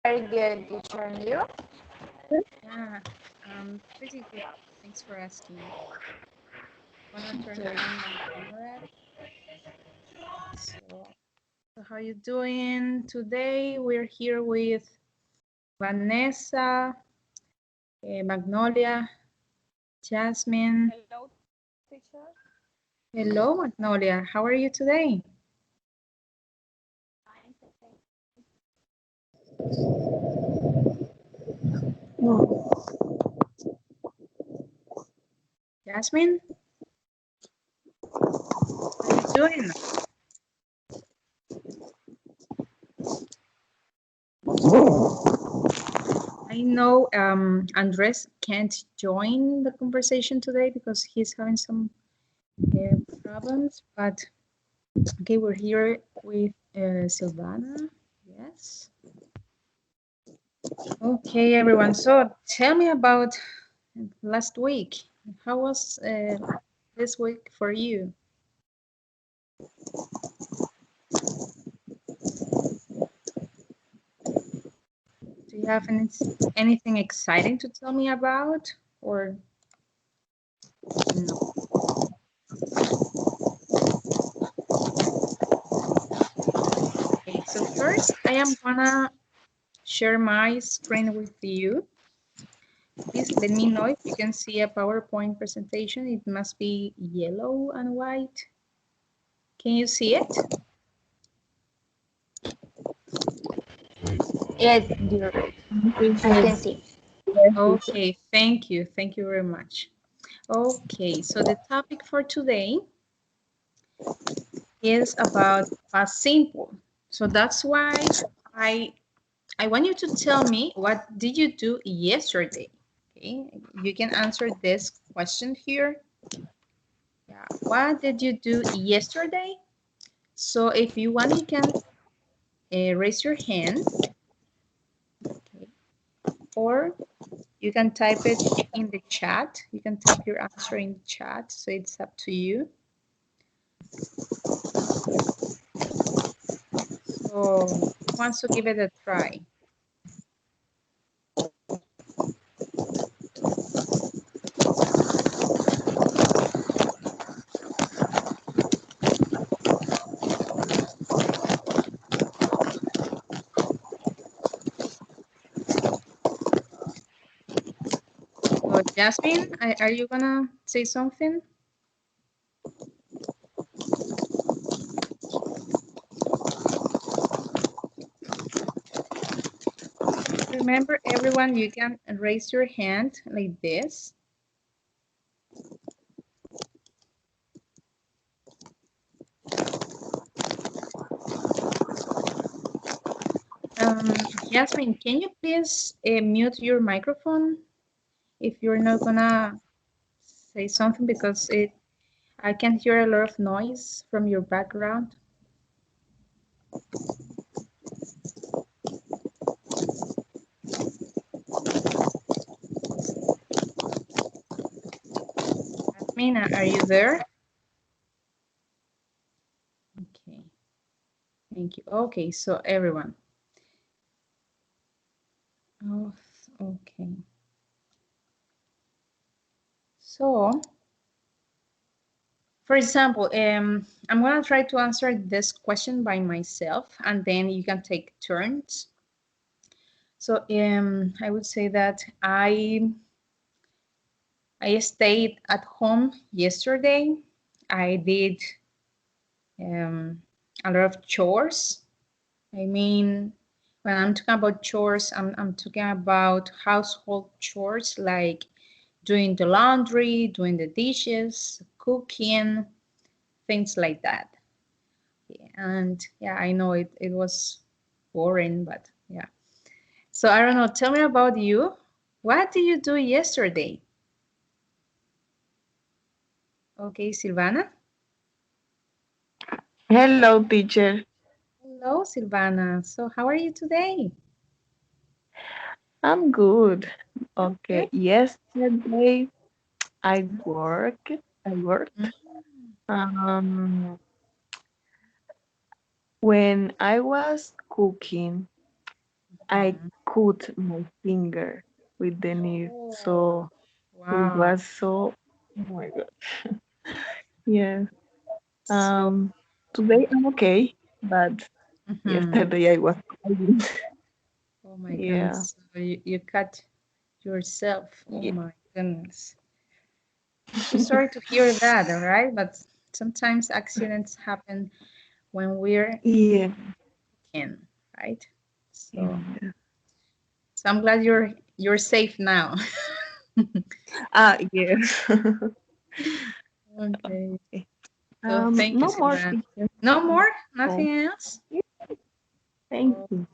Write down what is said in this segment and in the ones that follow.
Very good, teacher. And you? Yeah, pretty good. Thanks for asking. Wanna turn Good. on my camera. So how you doing today? We're here with Vanessa, Magnolia, Jasmine. Hello, teacher. Hello, Magnolia. How are you today? Fine, thank Jasmine, how you doing? I know Andres can't join the conversation today because he's having some problems, but okay, we're here with Silvana. Yes. Okay, everyone. So tell me about last week. How was this week for you? Do you have anything exciting to tell me about or no? Okay, so first I am gonna share my screen with you. Please let me know if you can see a PowerPoint presentation. It must be yellow and white. Can you see it? you. Yes, dear. I can see. Okay, thank you. Thank you very much. Okay, so the topic for today is about past simple. So that's why I I want you to tell me what did you do yesterday? Okay, you can answer this question here. Yeah, what did you do yesterday? So if you want, you can raise your hand, okay, or you can type it in the chat. You can type your answer in the chat, so it's up to you. So who wants to give it a try? So Jasmine, are you gonna say something? Remember, everyone, you can raise your hand like this. Jasmine, can you please mute your microphone if you're not gonna say something because I can hear a lot of noise from your background. Jasmine, are you there? Okay, thank you. Okay, so everyone. Oh, okay. So, for example, I'm gonna try to answer this question by myself, and then you can take turns. So, I would say that I stayed at home yesterday. I did a lot of chores. I mean, when I'm talking about chores, I'm talking about household chores like doing the laundry, doing the dishes, cooking, things like that. Yeah, and yeah, I know it was boring, but yeah. So I don't know, tell me about you. What did you do yesterday? Okay, Silvana. Hello, teacher. Hello, Silvana. So how are you today? I'm good. Good. Okay. Yesterday I work. I worked. Mm, Um, when I was cooking, I mhm. cut my finger with the nail. Oh, So it wow. was so, oh my God. Yes. So, Today I'm okay, but mhm. yesterday I was crying. Oh my Yeah. goodness. So you cut yourself. Oh Yeah. my goodness. So sorry to hear that, all right? But sometimes accidents happen when we're Yeah. in, right? So, Yeah. so I'm glad you're safe now. Yes. Okay. So thank you No so more much. teachers. No more? Oh, Nothing else? yeah, thank Okay. you.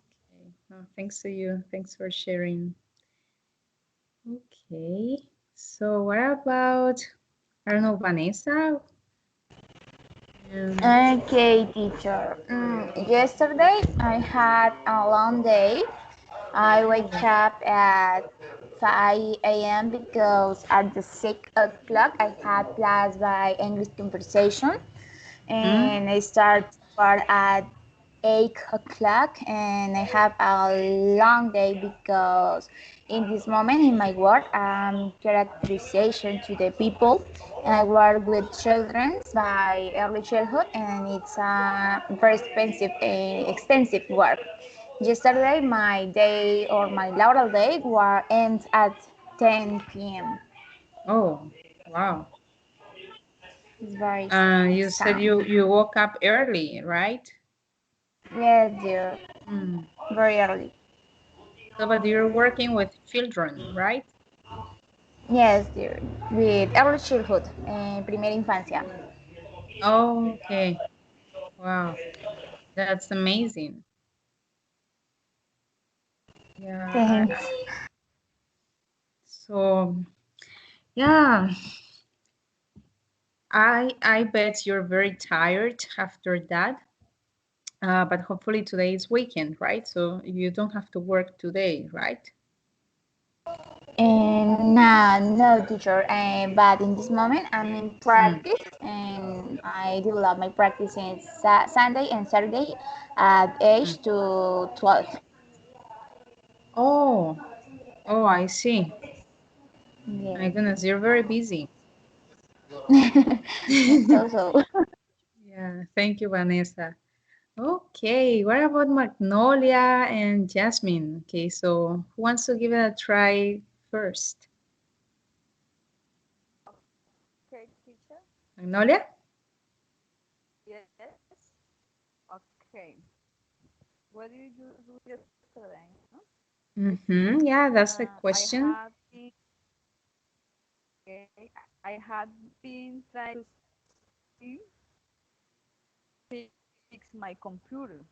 No, thanks to you. Thanks for sharing. Okay. So what about, I don't know, Vanessa? Um, Okay, teacher. Yesterday I had a long day. I wake oh, up at 5 a.m. because at the 6 o'clock I had class by English conversation, mhm. and I start work at 8 o'clock, and I have a long day because in this moment in my work I'm characterization to the people, and I work with children by early childhood, and it's a very extensive work. Yesterday my day or my laboral day ends at 10 p.m. Oh, wow. It's very You said sad. you woke up early, right? Yes, dear, Mm. very early. So, but you're working with children, right? Yes, dear. With early childhood, primera infancia. Oh, okay. Wow, that's amazing. Yeah, Thanks. so yeah, I bet you're very tired after that. But hopefully today is weekend, right? So you don't have to work today, right? And nah, no, teacher. But in this moment, I'm in Mm. practice, and I develop my practice in Sunday and Saturday at Mm. 8 to 12. Oh, oh, I see. My Yes. goodness, you're very busy. So. Yeah, thank you, Vanessa. Okay, what about Magnolia and Jasmine? Okay, so who wants to give it a try first? Okay, teacher. Magnolia? Yes. Okay. What did you do yesterday? No? Mm-hmm. Yeah, that's the I question. had been okay. I had been trying to see, fix my computer.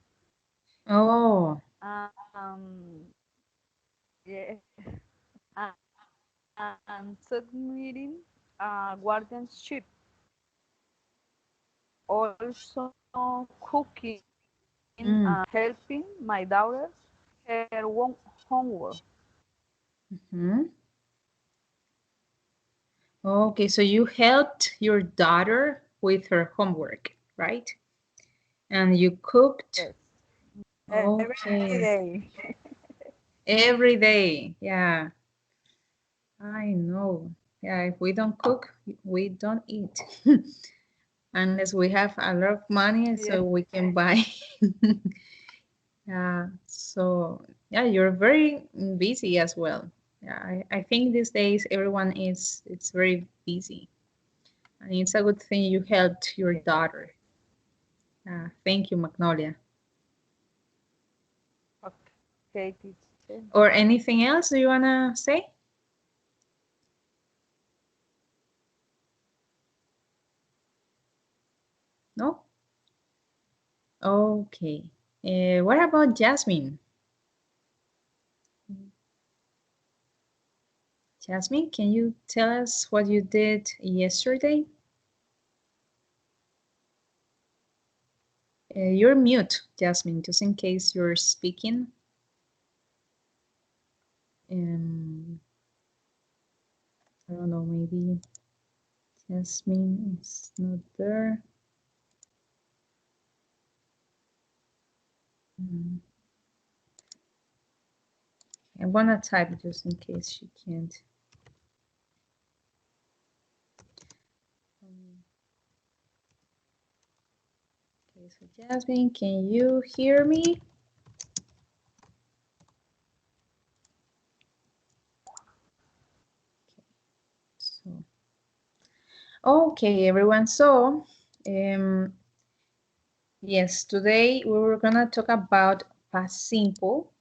Oh, Um. Yeah. And, and submitting guardianship. Also cooking and mm, helping my daughter her homework. mm-hmm. Okay, so you helped your daughter with her homework, right? And you cooked. Yes. Every Okay, day. every day. Yeah, I know. Yeah, if we don't cook, we don't eat. Unless we have a lot of money Yes. so we can buy. Yeah, so yeah, you're very busy as well. Yeah, I think these days everyone is it's very busy. And it's a good thing you helped your daughter. Thank you, Magnolia. Okay, teacher. Or anything else do you wanna say? No? Okay. What about Jasmine? Jasmine, can you tell us what you did yesterday? You're mute, Jasmine, just in case you're speaking. Um, I don't know, maybe Jasmine is not there. Mm. I'm gonna type just in case she can't. Okay, so Jasmine, can you hear me? So, okay, everyone. So, yes, today we were gonna talk about past simple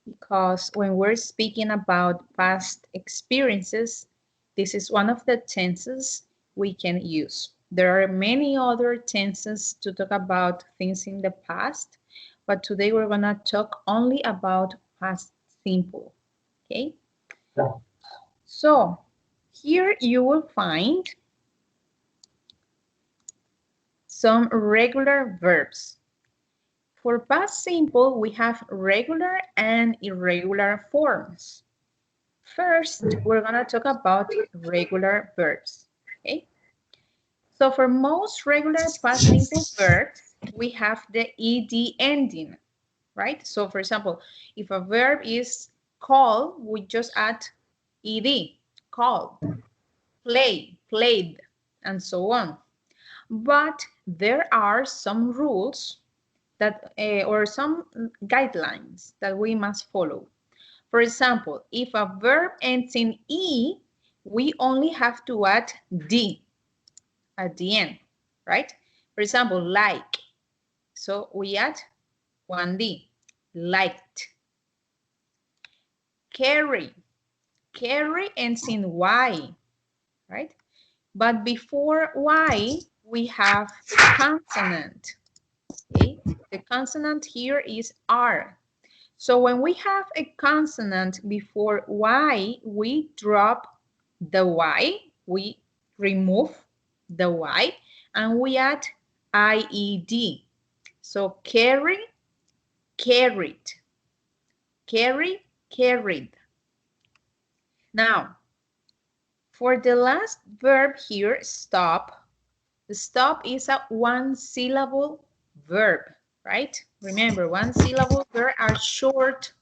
because when we're speaking about past experiences, this is one of the tenses we can use. There are many other tenses to talk about things in the past, but today we're gonna talk only about past simple, okay? So here you will find some regular verbs. For past simple, we have regular and irregular forms. First, we're gonna talk about regular verbs, okay? So for most regular past simple verbs, we have the ed ending, right? So for example, if a verb is call, we just add ed, called, play, played, and so on. But there are some rules that or some guidelines that we must follow. For example, if a verb ends in E, we only have to add D at the end, right? For example, like. So we add one D, liked. Carry. Carry ends in Y, right? But before Y, we have a consonant, okay? The consonant here is R. So when we have a consonant before Y, we drop the Y, we remove the Y, and we add IED. So carry, carried, carry, carried. Now, for the last verb here, stop, the stop is a one-syllable verb, right? Remember, one-syllable verbs are short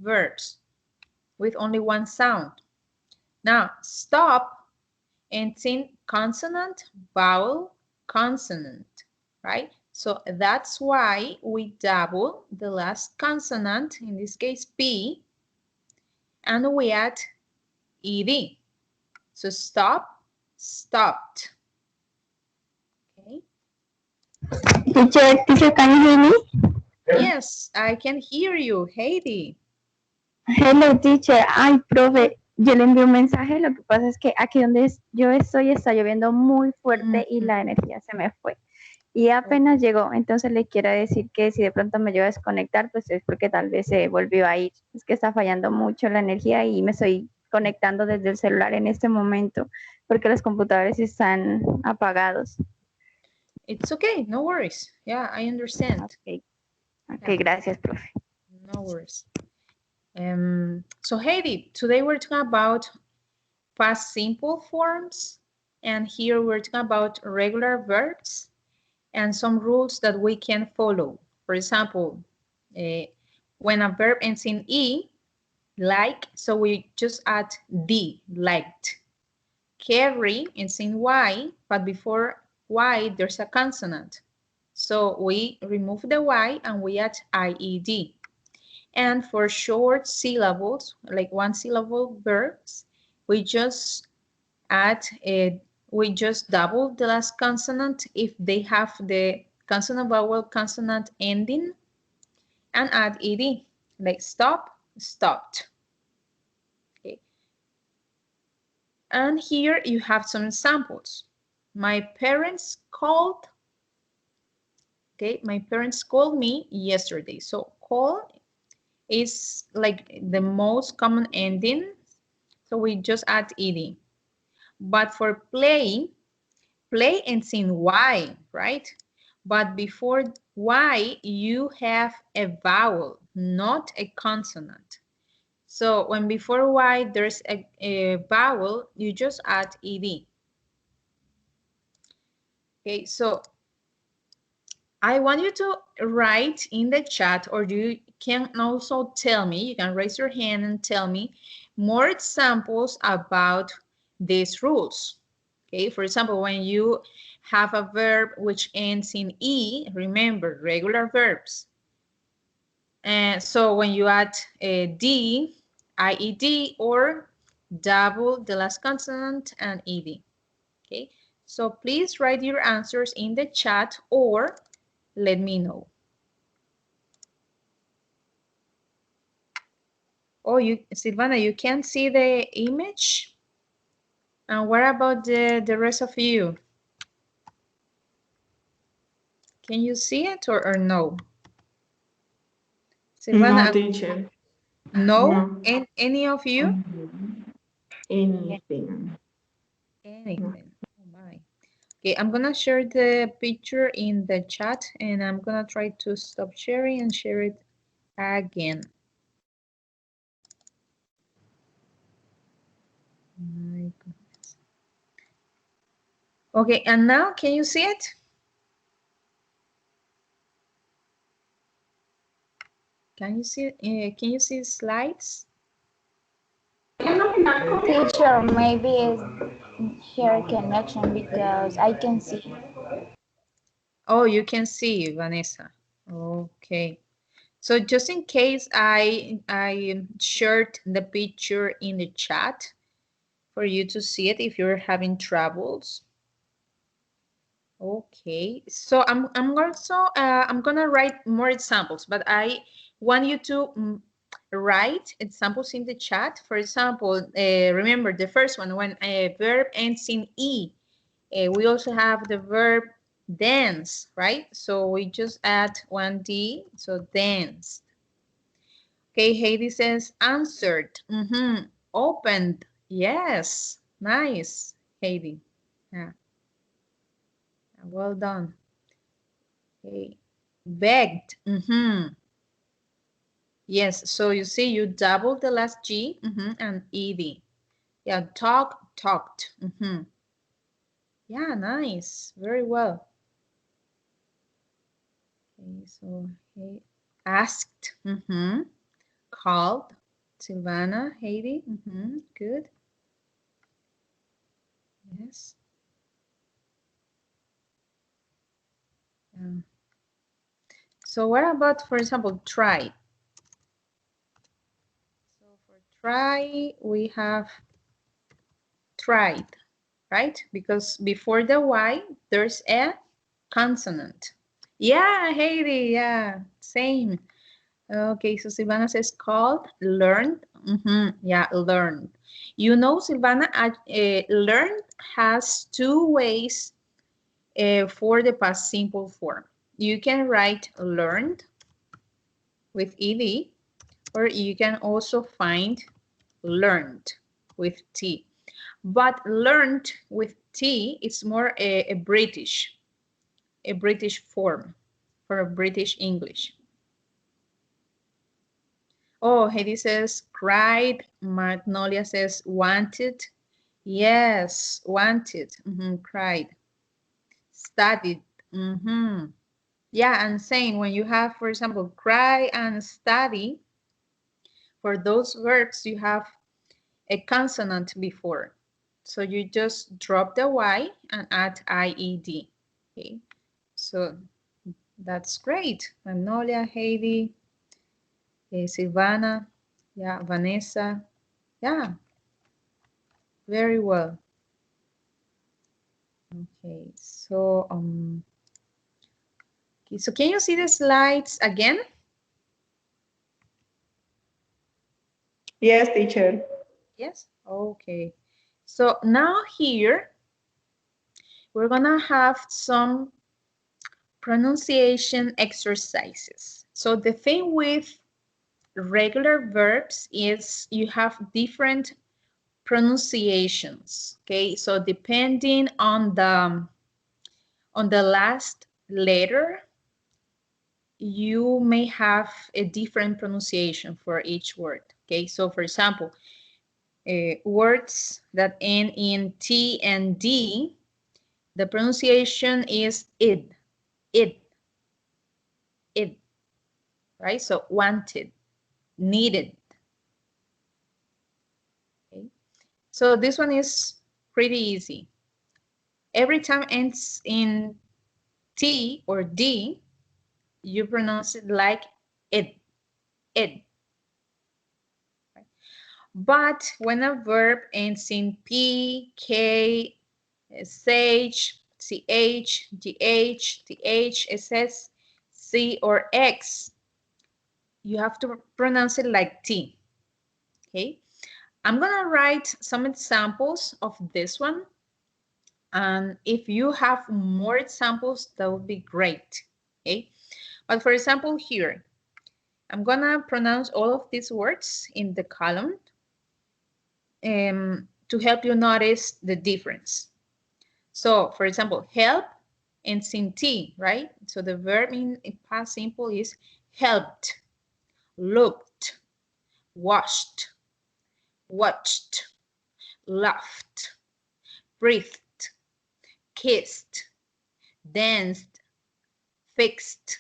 verbs with only one sound. Now, stop ends in consonant, vowel, consonant, right? So that's why we double the last consonant, in this case P, and we add ed. So stop, stopped. Okay. Teacher, can you hear me? Yes, I can hear you, Heidi. Hello, teacher. Ay, profe, yo le envié un mensaje. Lo que pasa es que aquí donde yo estoy está lloviendo muy fuerte y la energía se me fue. Y apenas llegó, entonces le quiero decir que si de pronto me lleva a desconectar, pues es porque tal vez se volvió a ir. Es que está fallando mucho la energía y me estoy conectando desde el celular en este momento porque los computadores están apagados. It's okay, no worries. Yeah, I understand. Ok, Yeah. gracias, profe. No worries. So Heidi, today we're talking about past simple forms, and here we're talking about regular verbs and some rules that we can follow. For example, when a verb ends in E, like, so we just add D, liked. Carry ends in Y, but before Y there's a consonant. So we remove the Y and we add IED. And for short syllables, like one syllable verbs, we just we just double the last consonant if they have the consonant vowel consonant ending and add ed, like stop, stopped. Okay. And here you have some examples. My parents called, okay, my parents called me yesterday. So call is like the most common ending, so we just add ed. But for play, play ends in Y, right? But before Y, you have a vowel, not a consonant. So when before Y there's a vowel, you just add ed. Okay, so I want you to write in the chat, or you can also tell me, you can raise your hand and tell me more examples about these rules. Okay, for example, when you have a verb which ends in E, remember, regular verbs. And so when you add a D, IED, or double the last consonant and ED. Okay, so please write your answers in the chat or let me know. Oh, Silvana, you can't see the image? And what about the rest of you? Can you see it or no? No, Silvana, teacher. no? No. Any of you? Anything. No. Anything. Oh my. Okay, I'm gonna share the picture in the chat and I'm gonna try to stop sharing and share it again. My goodness. Okay, and now can you see it? Can you see it? Can you see the slides? Teacher, maybe it's her connection because I can see. Oh, you can see, Vanessa. Okay. So just in case I shared the picture in the chat for you to see it if you're having troubles. Okay, so I'm also I'm gonna write more examples, but I want you to write examples in the chat. For example, remember the first one when a verb ends in E. We also have the verb dance, right? So we just add one D, so dance. Okay, Heidi says answered. Opened. Yes, nice, Heidi. Yeah, well done. Okay, begged. Yes, so you see you double the last G and ED. Yeah, talked. Yeah, nice, very well. Okay, so hey, asked. Called. Silvana, Heidi. Good. Yes. So what about, for example, try? So for try, we have tried, right? Because before the Y, there's a consonant. Yeah, Heidi, yeah, same. Okay, so Silvana says called, learned. Yeah, learned. You know, Silvana, learned has two ways for the past simple form. You can write learned with ed, or you can also find learned with t. But learned with t is more a British form for a British English. Oh, Heidi says cried. Magnolia says wanted. Yes, wanted. Cried. Studied. Yeah, and saying when you have, for example, cry and study, for those verbs, you have a consonant before. So you just drop the Y and add IED. Okay, so that's great. Magnolia, Heidi, Silvana, yeah, Vanessa, yeah, very well. Okay, so okay, so can you see the slides again? Yes, teacher. Yes. Okay. So now here we're gonna have some pronunciation exercises. So the thing with regular verbs is you have different pronunciations. Okay, so depending on the last letter, you may have a different pronunciation for each word. Okay, so for example, words that end in T and D, the pronunciation is id, id, id. right? So wanted, needed. Okay. So this one is pretty easy. Every time ends in T or D, you pronounce it like it, it. Right? But when a verb ends in P, K, SH, CH, GH, TH, SS, C, or X, you have to pronounce it like T, okay? I'm gonna write some examples of this one. And if you have more examples, that would be great, okay? But for example, here, I'm gonna pronounce all of these words in the column to help you notice the difference. So, for example, help ends in T, right? So the verb in past simple is helped, looked, washed, watched, laughed, breathed, kissed, danced, fixed.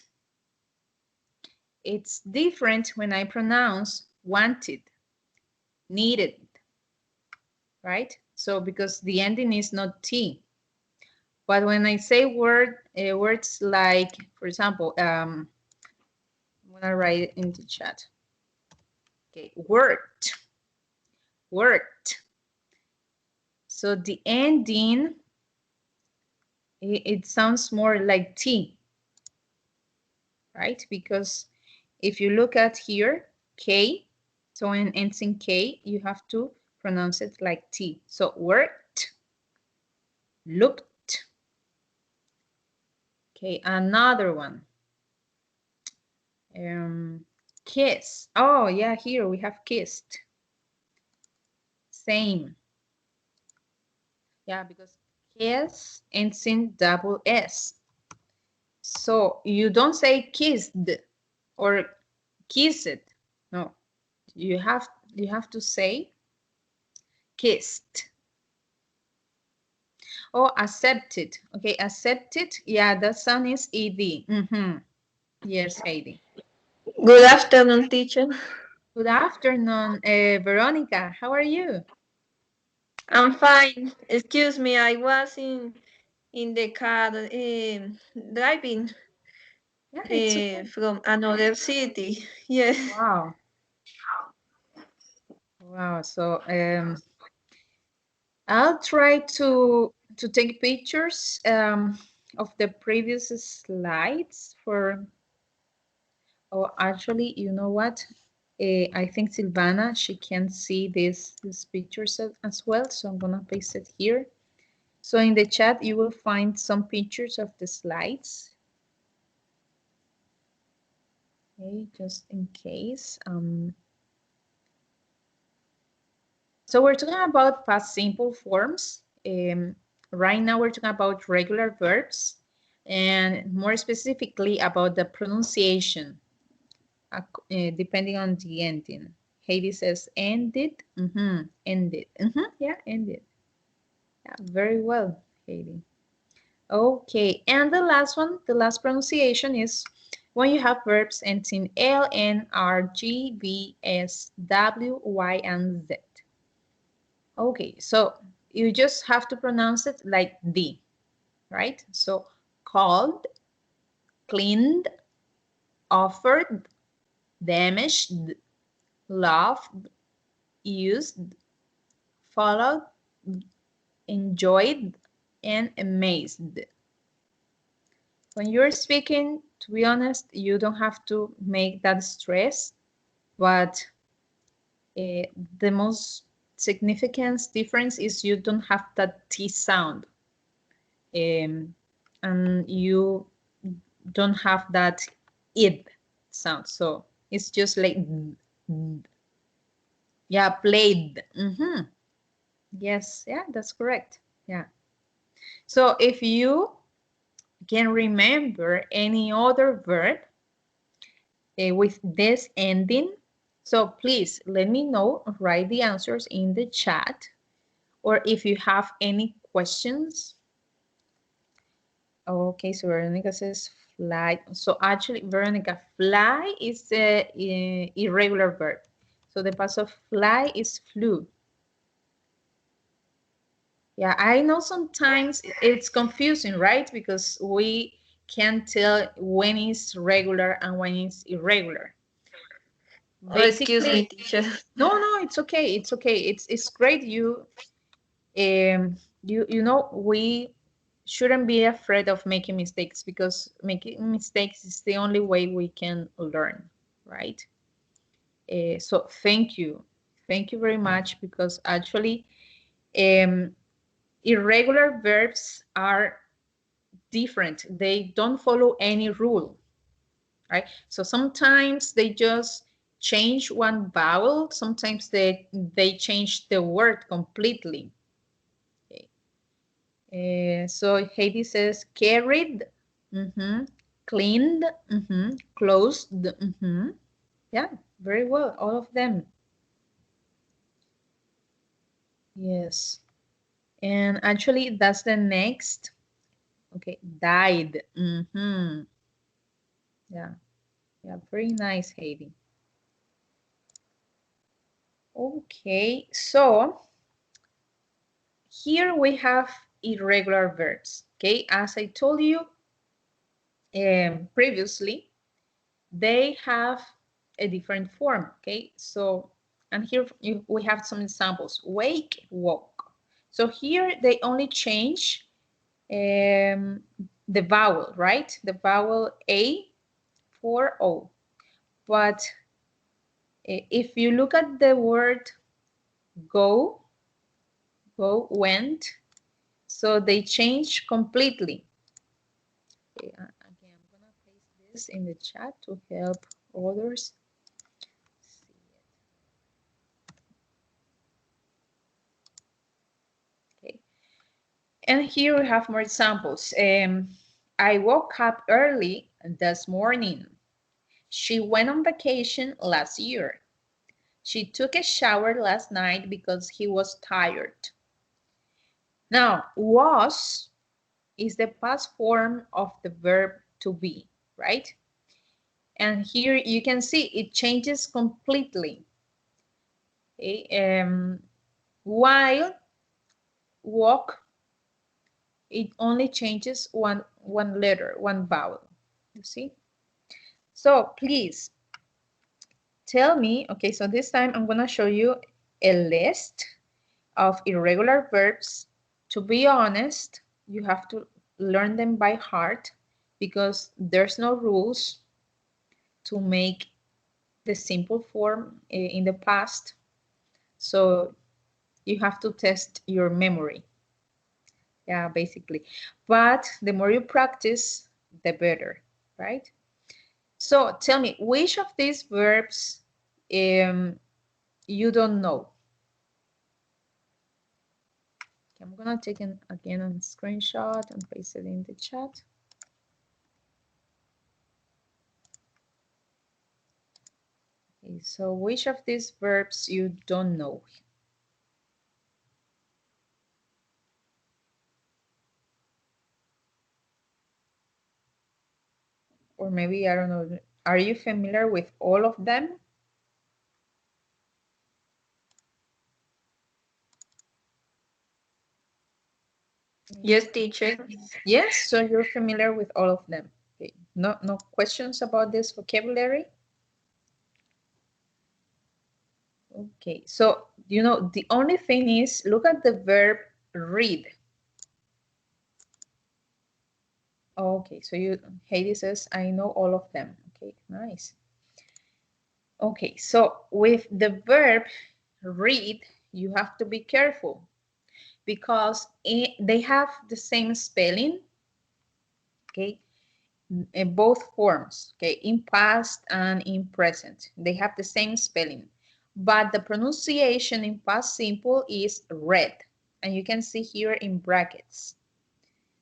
It's different when I pronounce wanted, needed, right? So because the ending is not T. But when I say words like, for example, I'm gonna write it in the chat. Okay, worked, worked. So the ending, it sounds more like T, right? Because if you look at here, K, so when it ends in K, you have to pronounce it like T. So worked, looked. Okay, another one. Kiss. Oh, yeah, here we have kissed. Same. Yeah, because kiss ends in double S. So you don't say kissed or kissed. No, you have to say kissed. Oh, accepted. Okay, accepted. Yeah, that sound is ed. Yes, Heidi. Good afternoon, teacher. Good afternoon, Veronica. How are you? I'm fine. Excuse me, I was in the car driving Yeah, it's okay. from another city. Yes. Wow. Wow. So I'll try to take pictures of the previous slides for. Oh, actually, you know what? I think Silvana, she can see these pictures as well. So I'm gonna paste it here. So in the chat, you will find some pictures of the slides. Okay, just in case. So we're talking about past simple forms. Right now we're talking about regular verbs and more specifically about the pronunciation depending on the ending. Heidi says ended, ended, yeah, ended. Yeah, very well, Heidi. Okay, and the last one, the last pronunciation is when you have verbs ending L, N, R, G, V, S, W, Y, and Z. Okay, so you just have to pronounce it like D, right? So called, cleaned, offered, damaged, loved, used, followed, enjoyed, and amazed. When you're speaking, to be honest, you don't have to make that stress, but the most significant difference is you don't have that T sound. And you don't have that id sound. So it's just like, yeah, played. Yes, yeah, that's correct. Yeah. So if you can remember any other verb with this ending, so please let me know, write the answers in the chat, or if you have any questions. Okay, so Veronica says Fly. So actually, Veronica, fly is a irregular verb. So the past of fly is flew. Yeah, I know sometimes it's confusing, right? Because we can't tell when it's regular and when it's irregular. Oh, excuse me, Basically, teacher. no, it's okay. It's okay. It's great. You know, we shouldn't be afraid of making mistakes because making mistakes is the only way we can learn, right? So thank you very much because actually um, irregular verbs are different. They don't follow any rule, right? So sometimes they just change one vowel. Sometimes they change the word completely. Okay. So Heidi says carried, cleaned, closed. Yeah, very well, all of them. Yes. And actually, that's the next. Okay, died. Yeah, yeah, very nice, Heidi. Okay, so here we have irregular verbs. Okay, as I told you previously, they have a different form. Okay, so and here we have some examples. Wake, woke. So here they only change the vowel, right? The vowel A for O. But if you look at the word go, went, so they change completely. Okay, again, I'm gonna paste this in the chat to help others see it. Okay, and here we have more examples. I woke up early this morning. She went on vacation last year. She took a shower last night because he was tired. Now, was is the past form of the verb to be, right? And here you can see it changes completely. Okay? While walk, it only changes one letter, one vowel. You see? So please tell me, okay, so this time I'm gonna show you a list of irregular verbs. To be honest, you have to learn them by heart because there's no rules to make the simple form in the past. So you have to test your memory. Yeah, basically. But the more you practice, the better, right? So tell me, which of these verbs you don't know? Okay, I'm gonna take again a screenshot and paste it in the chat. Okay, so which of these verbs you don't know? Or maybe, I don't know, are you familiar with all of them? Yes, teacher. Yes, so you're familiar with all of them. Okay, no questions about this vocabulary? Okay, so you know the only thing is look at the verb read. Okay, so Heidi says I know all of them. Okay, nice. Okay, so with the verb read, you have to be careful because they have the same spelling. Okay, in both forms, okay, in past and in present. They have the same spelling, but the pronunciation in past simple is read, and you can see here in brackets.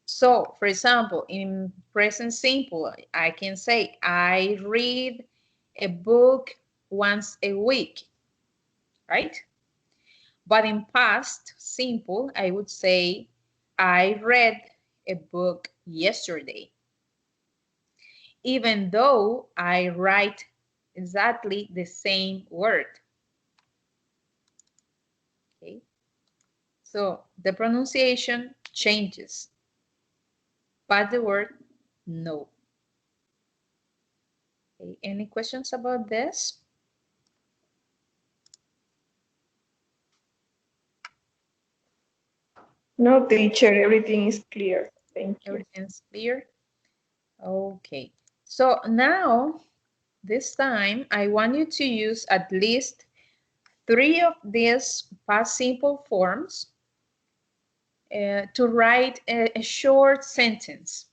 So, for example, in present simple, I can say, I read a book once a week, right? But in past simple, I would say, I read a book yesterday. even though I write exactly the same word. Okay, so the pronunciation changes, but the word no. Okay, any questions about this? No, teacher, everything is clear. Thank you. Everything's clear? Okay, so now this time I want you to use at least 3 of these past simple forms to write a short sentence.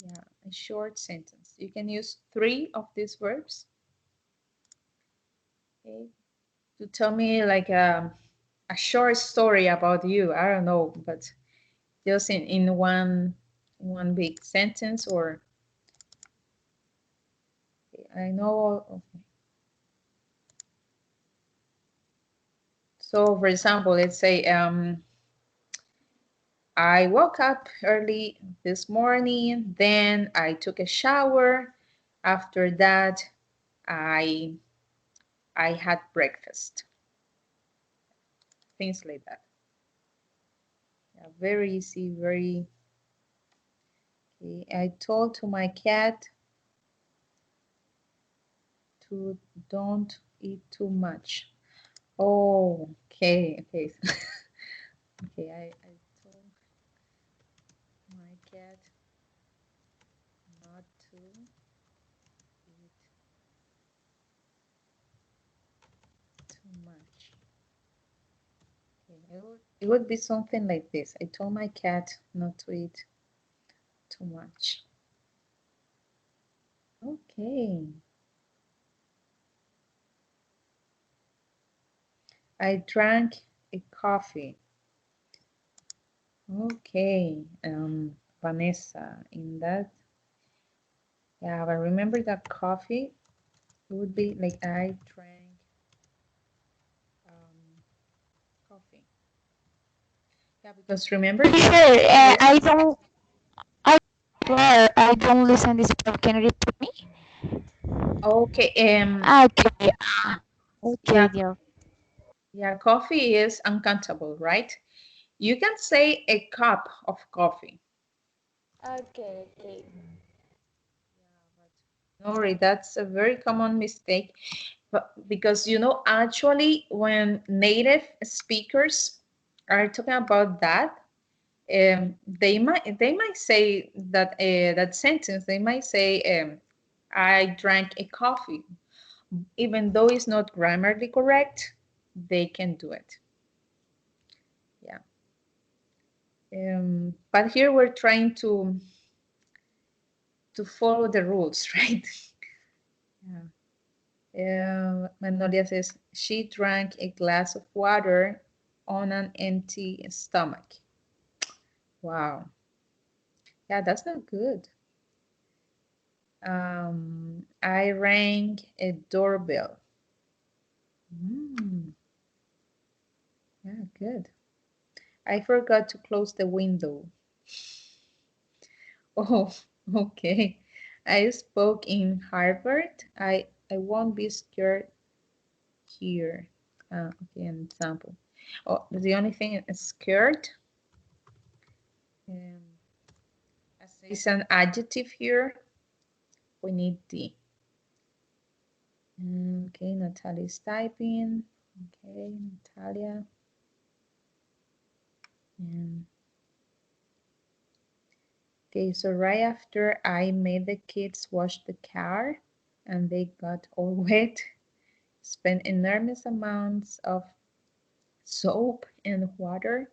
Yeah, a short sentence. You can use 3 of these verbs, okay, to tell me like a short story about you. I don't know, but just in one big sentence, or I know. Okay. So, for example, let's say I woke up early this morning, then I took a shower. After that, I I had breakfast. Things like that. Yeah, very easy, very okay. I told to my cat to don't eat too much. Oh, okay, okay. Okay, I told my cat not to eat too much. Okay, it would be something like this. I told my cat not to eat too much. Okay. I drank a coffee. Okay. Vanessa, in that, yeah, but remember that coffee, it would be like I drank coffee. Yeah, because remember Teacher, that. I don't listen this part. Can you repeat me? Okay. Okay. Yeah, Okay, dear. yeah. Coffee is uncountable, right? You can say a cup of coffee. Okay, okay. No worry, that's a very common mistake. But because actually, when native speakers are talking about that, they might say that sentence. They might say, "I drank a coffee," even though it's not grammatically correct. They can do it. Yeah. But here we're trying to follow the rules, right? Yeah. Magnolia says she drank a glass of water on an empty stomach. Wow. Yeah, that's not good. I rang a doorbell. Mm, yeah, good. I forgot to close the window. Oh, okay. I spoke in Harvard. I won't be scared here. Okay, an example. Oh, the only thing is scared. Um, as it's an adjective here, we need the. Okay, Natalia is typing. Okay, Natalia. Um, okay, so right after I made the kids wash the car and they got all wet, spent enormous amounts of soap and water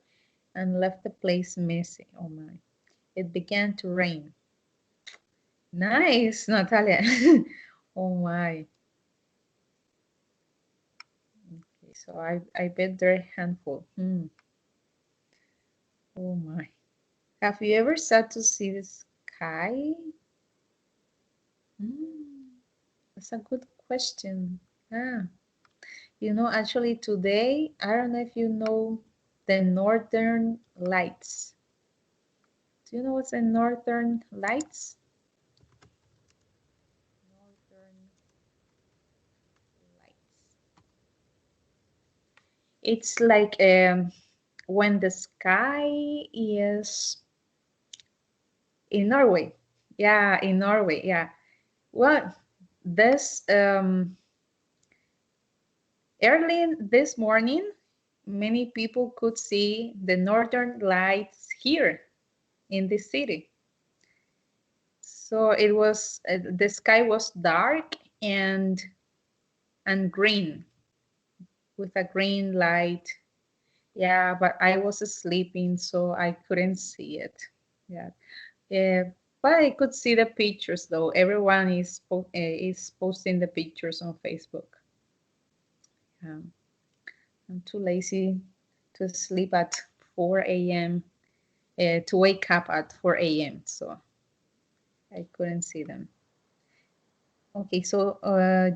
and left the place messy. Oh my. It began to rain. Nice, Natalia. Oh my. Okay, so I bet they're a handful. Oh my. Have you ever sat to see the sky? That's a good question. Ah, actually today, I don't know if you know the Northern Lights. Do Do you know what's the northern lights? Northern lights. It's like when the sky is in Norway. Yeah, in Norway. Yeah. Well, this early this morning, many people could see the northern lights here in the city. So it was the sky was dark and green with a green light. Yeah, but I was sleeping, so I couldn't see it. Yeah, but I could see the pictures though. Everyone is posting the pictures on Facebook. I'm too lazy to sleep at 4 a.m. To wake up at 4 a.m. So I couldn't see them. Okay, so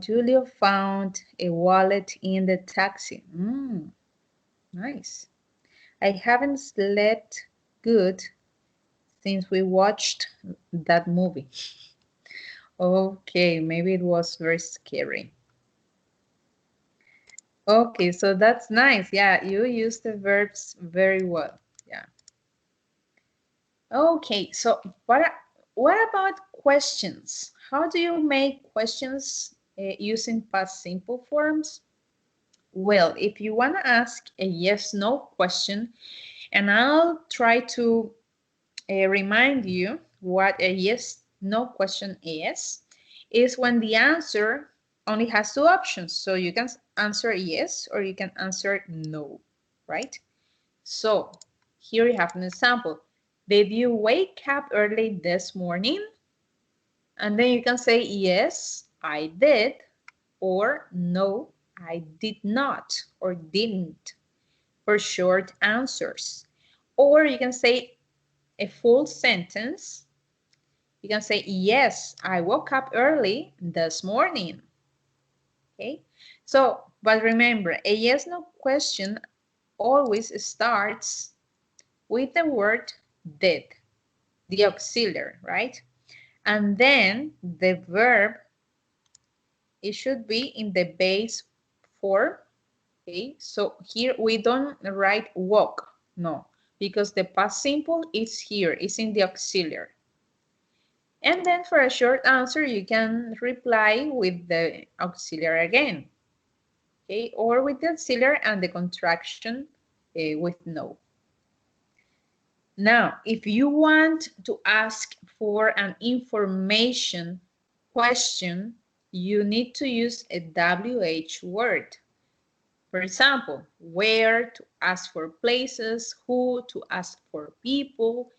Julio found a wallet in the taxi. Nice. I haven't slept good since we watched that movie. Okay, maybe it was very scary. Okay, so that's nice. Yeah, you use the verbs very well. Yeah. Okay, so what about questions? How do you make questions using past simple forms? Well, if you want to ask a yes/no question, and I'll try to remind you what a yes/no question is when the answer only has two options. So you can answer yes or you can answer no, right? So here you have an example. Did you wake up early this morning? And then you can say, yes, I did, or no, I did not, or didn't, for short answers. Or you can say a full sentence. You can say, yes, I woke up early this morning. Okay, so, but remember, a yes/no question always starts with the word did, the auxiliary, right? And then the verb, it should be in the base form. Okay, so here we don't write woke, no, because the past simple is here, it's in the auxiliary. And then for a short answer, you can reply with the auxiliary again, okay, or with the auxiliary and the contraction with no. Now, if you want to ask for an information question, you need to use a WH word. For example, where to ask for places, who to ask for people,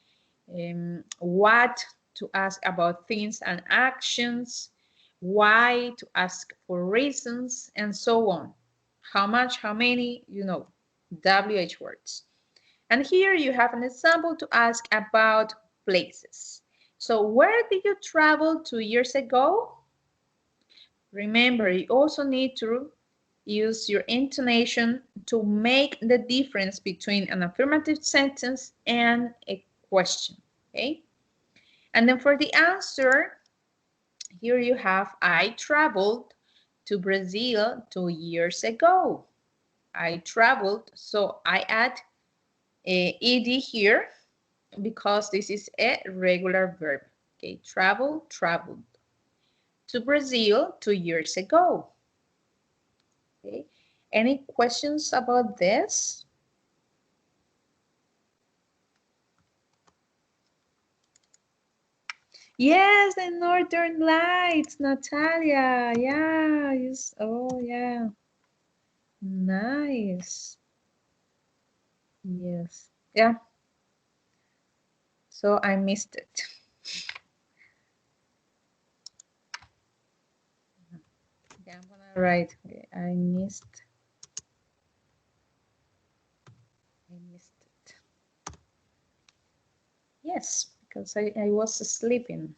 what to ask about things and actions, why to ask for reasons, and so on. How much, how many, you know, WH words. And here you have an example to ask about places. So where did you travel 2 years ago? Remember, you also need to use your intonation to make the difference between an affirmative sentence and a question, okay? And then for the answer, here you have, I traveled to Brazil 2 years ago. I traveled, so I add a ed here because this is a regular verb. Okay, traveled to Brazil 2 years ago. Okay, any questions about this? Yes, the Northern Lights, Natalia. Yeah, yes. Oh, yeah. Nice. Yes. Yeah. So I missed it. Yeah, I'm gonna write. I missed it. Yes, because I was sleeping.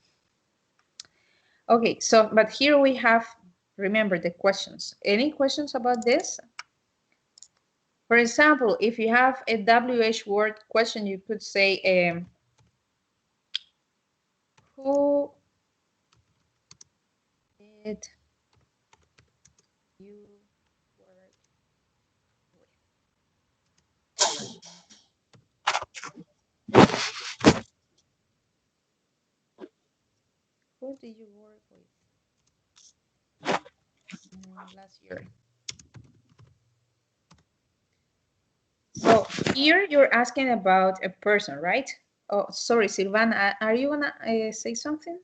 Okay, so, but here we have, remember the questions. Any questions about this? For example, if you have a WH word question, you could say, Who did you work with? Who did you work with last year? So here you're asking about a person, right? Oh, sorry, Silvana, are you gonna say something?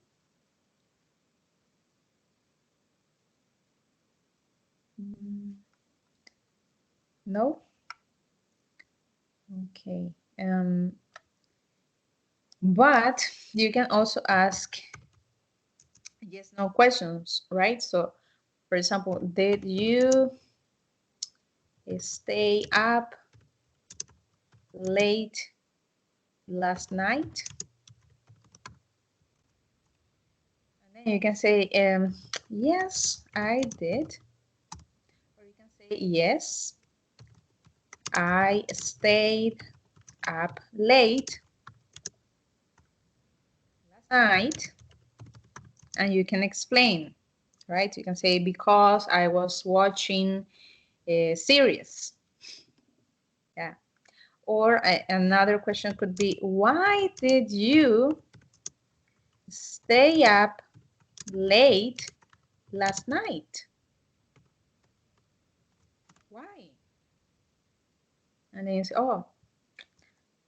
No? Okay. But you can also ask yes, no questions, right? So, for example, did you stay up late last night? And then you can say, yes, I did. Or you can say, yes, I stayed up late last night. And you can explain, right? You can say, because I was watching a series. Yeah. Or another question could be, why did you stay up late last night? Why? And then you say, oh,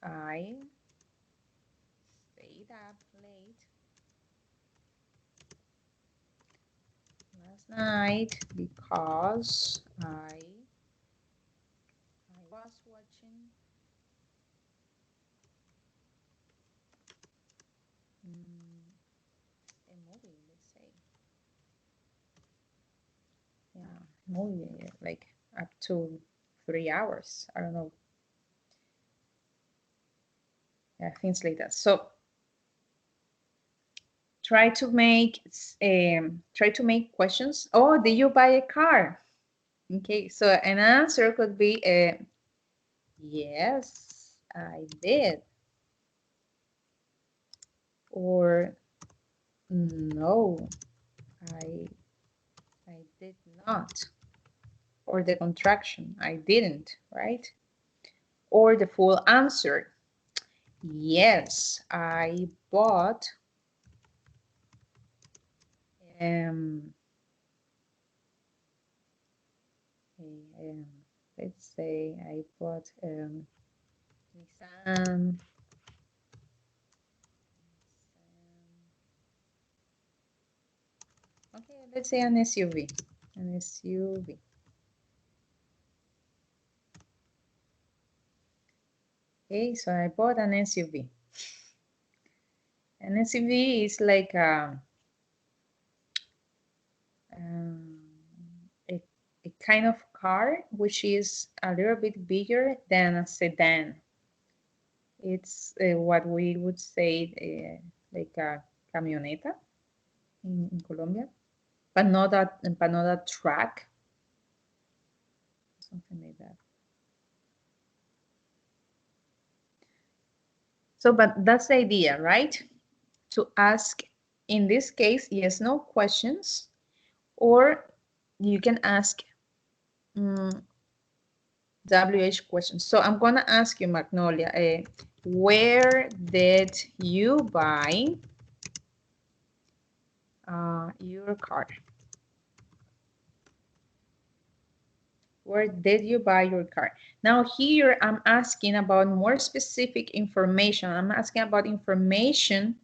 I stayed up late last night because I was watching a movie, let's say. Yeah, movie like up to 3 hours. I don't know. Yeah, things like that. So try to make questions. Oh, did you buy a car? Okay, so an answer could be yes, I did. Or no, I did not. Or the contraction, I didn't, right? Or the full answer, yes, I bought um, um, let's say I bought Nissan. Okay, let's say an SUV. An SUV. Okay, so I bought an SUV. An SUV is like um, a, a kind of car which is a little bit bigger than a sedan. It's what we would say like a camioneta in Colombia, but not a truck, something like that. So, but that's the idea, right? To ask, in this case, yes, no questions, or you can ask WH questions. So I'm gonna ask you, Magnolia, where did you buy your car? Where did you buy your car? Now here I'm asking about more specific information. I'm asking about information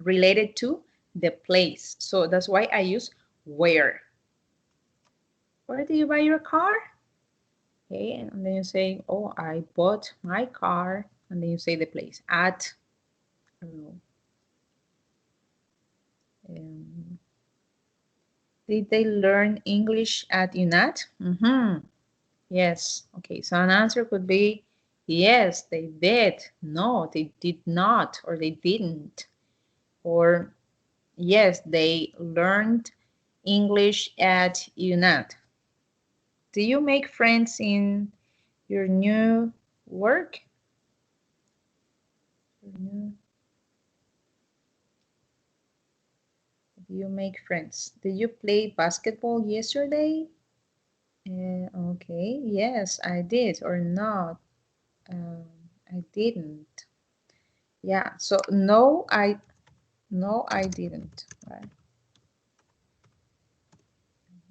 related to the place. So that's why I use where. Where did you buy your car? Okay, and then you say, oh, I bought my car, and then you say the place at, I don't know. Did they learn English at UNAT? Yes. Okay, so an answer could be yes, they did. No, they did not, or they didn't. Or yes, they learned English at UNAT. Do you make friends in your new work? You make friends. Did you play basketball yesterday? Okay, yes, I did or not. I didn't. Yeah, so no, I didn't. Right?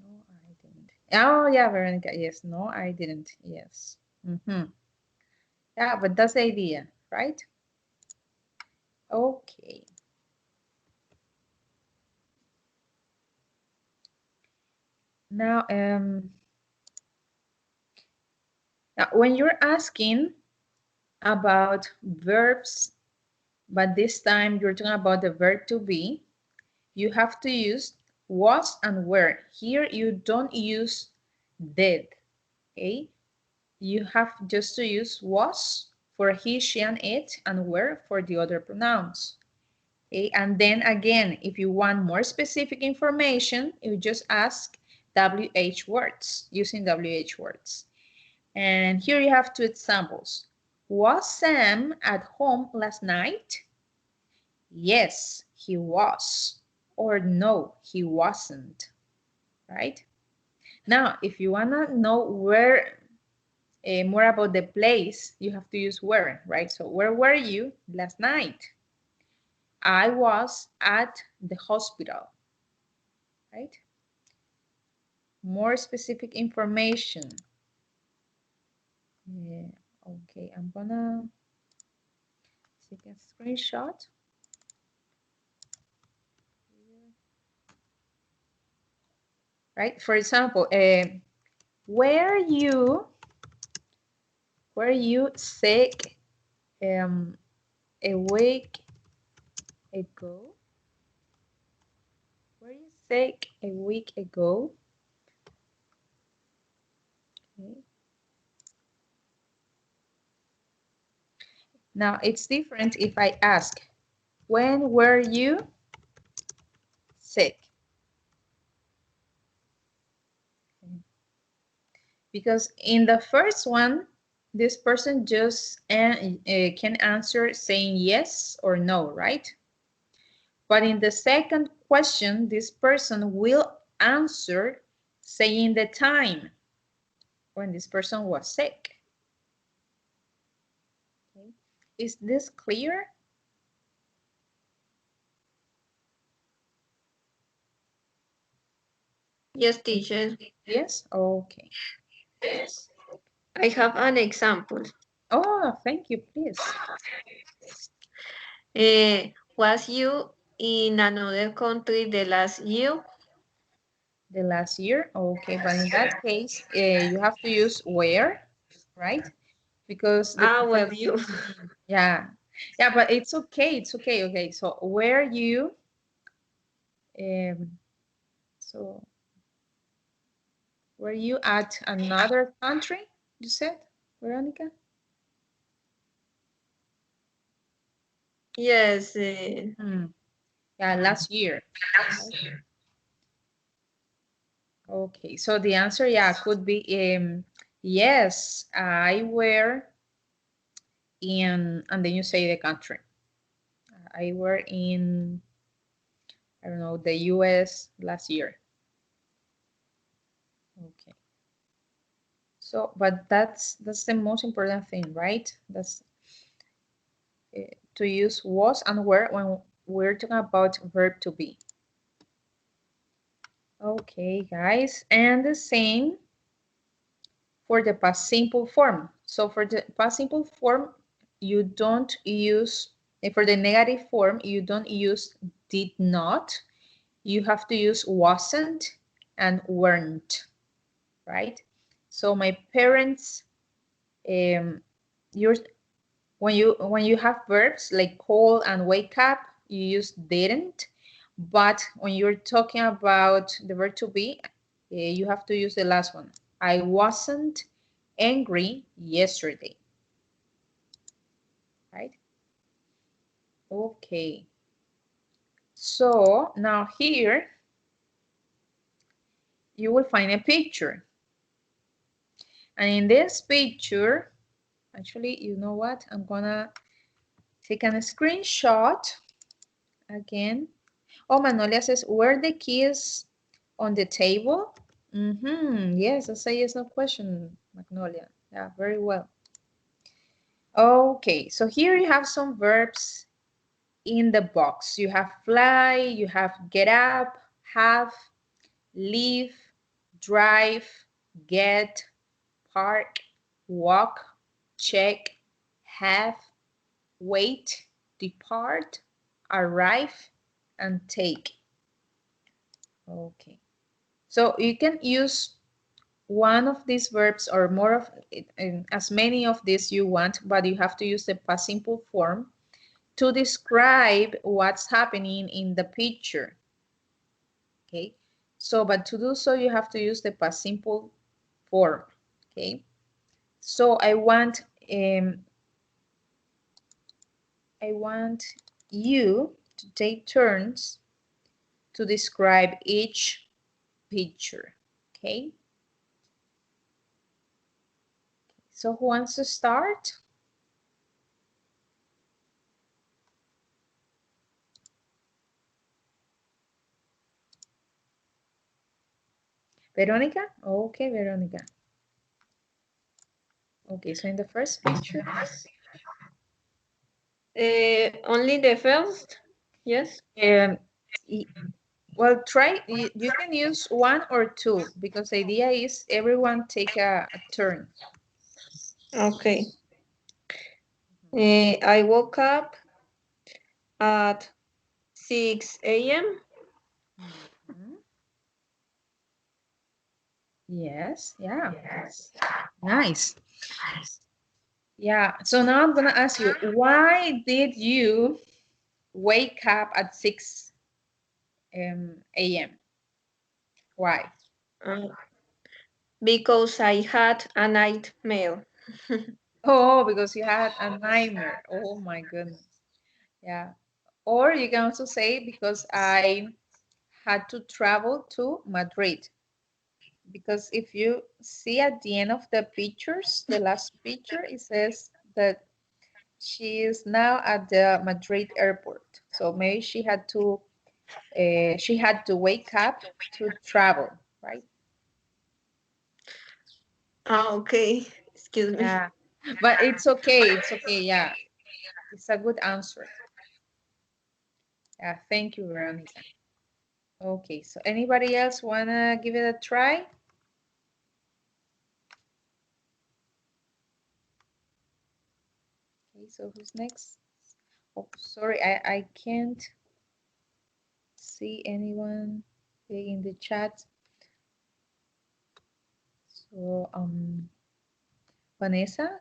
No, I didn't. Oh yeah, Veronica. Yes, no, I didn't. Yes. Yeah, but that's the idea, right? Okay. Now, when you're asking about verbs, but this time you're talking about the verb to be, you have to use was and were. Here you don't use did, okay? You have just to use was for he, she, and it, and were for the other pronouns. Okay, and then again, if you want more specific information, you just ask WH words, using WH words. And here you have two examples. Was Sam at home last night? Yes, he was. Or no, he wasn't, right? Now, if you want to know where more about the place, you have to use where, right? So where were you last night? I was at the hospital, right? More specific information. Yeah, okay, I'm gonna take a screenshot. Right, for example, were you sick a week ago? Were you sick a week ago? Okay. Now it's different if I ask, when were you sick? Okay. Because in the first one, this person just can answer saying yes or no, right? But in the second question, this person will answer saying the time when this person was sick. Okay. Is this clear? Yes, teacher. Yes? Okay. I have an example. Oh, thank you, please. Was you in another country the last year? The last year? Okay, but in that case, you have to use where, right? Because the Were you? yeah, yeah, but it's okay. It's okay. Okay, so where you so were you at another country? You said, Veronica? Yes. Yeah, last year. Right? Okay, so the answer, yeah, could be yes, I were in, and then you say the country. I were in, I don't know, the US last year. Okay. So, but that's the most important thing, right? That's to use was and were when we're talking about verb to be. Okay, guys, and the same for the past simple form. So for the past simple form, you don't use, for the negative form, you don't use did not. You have to use wasn't and weren't, right? So my parents, you're, when you have verbs like call and wake up, you use didn't. But when you're talking about the verb to be, you have to use the last one. I wasn't angry yesterday, right? Okay. So now here you will find a picture. And in this picture, actually, you know what? I'm gonna take a screenshot again. Oh, Manolia says, were the keys on the table? Yes, that's a yes, no question, Magnolia. Yeah, very well. Okay, so here you have some verbs in the box. You have fly, you have get up, have, leave, drive, get, park, walk, check, have, wait, depart, arrive, and take. Okay. So you can use one of these verbs or more of it, as many of these you want, but you have to use the past simple form to describe what's happening in the picture. Okay. So, but to do so, you have to use the past simple form. Okay. So um, I want you to take turns to describe each picture. Okay. So who wants to start? Veronica? Okay, Veronica. Okay, so in the first picture, Only the first? Yes. um, well, try, you can use one or two because the idea is everyone take a turn. Okay. I woke up at 6 a.m. Mhm. Yes, yeah, that's nice. Yeah, so now I'm gonna ask you, why did you wake up at 6 a.m.? Why? Uh, because I had a nightmare. Oh, because you had a nightmare. Oh my goodness. Yeah. Or you can also say because I had to travel to Madrid. Because if you see at the end of the pictures, the last picture, it says that she is now at the Madrid airport. So maybe she had to wake up to travel, right? Okay. Excuse me. Yeah. But it's okay. It's okay. Yeah. It's a good answer. Yeah. Thank you, Veronica. Okay. So anybody else wanna give it a try? Okay. So who's next? Oh, sorry. I can't see anyone in the chat. So Vanessa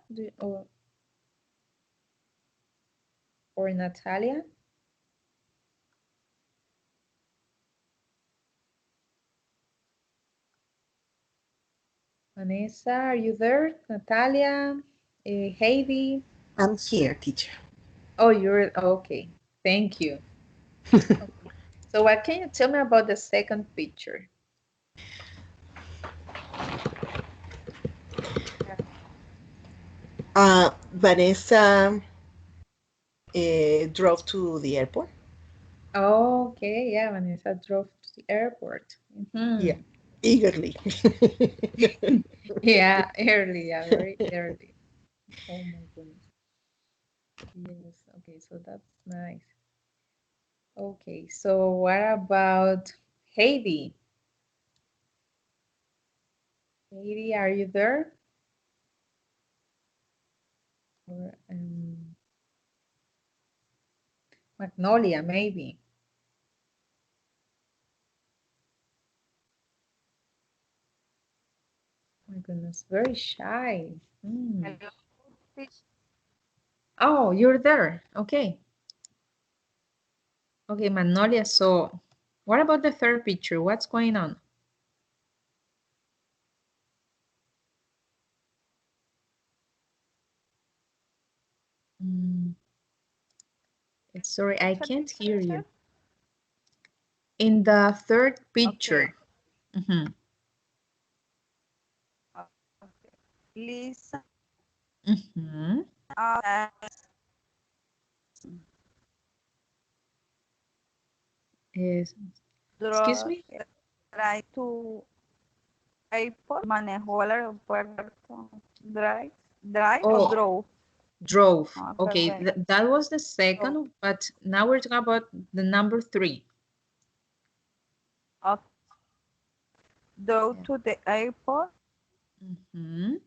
or Natalia? Vanessa, are you there? Natalia, Heidi? I'm here, teacher. Oh, you're okay. Thank you. Okay. So what can you tell me about the second picture? Vanessa drove to the airport. Okay, yeah, Vanessa drove to the airport. Yeah, Mhm. eagerly. Yeah, early, yeah, very early. Oh my goodness. Yes, okay, so that's nice. Okay, so what about Heidi? Heidi, are you there? Or Magnolia, maybe. My goodness, very shy. Hmm. Hello, teacher. Oh, you're there. Okay. Okay, Magnolia. So, what about the third picture? What's going on? Mm, sorry, I Which can't hear picture? you. In the third Okay. picture. Mhm, Okay. Lisa. mhm. Uh, Excuse me? Drive to airport. Manejó al aeropuerto. Drive. Drive o Oh, drove. drove. Ah, Okay, perfect. that was the Drove. second, but now we're talking about the number 3. Okay. Drove to the airport Mhm.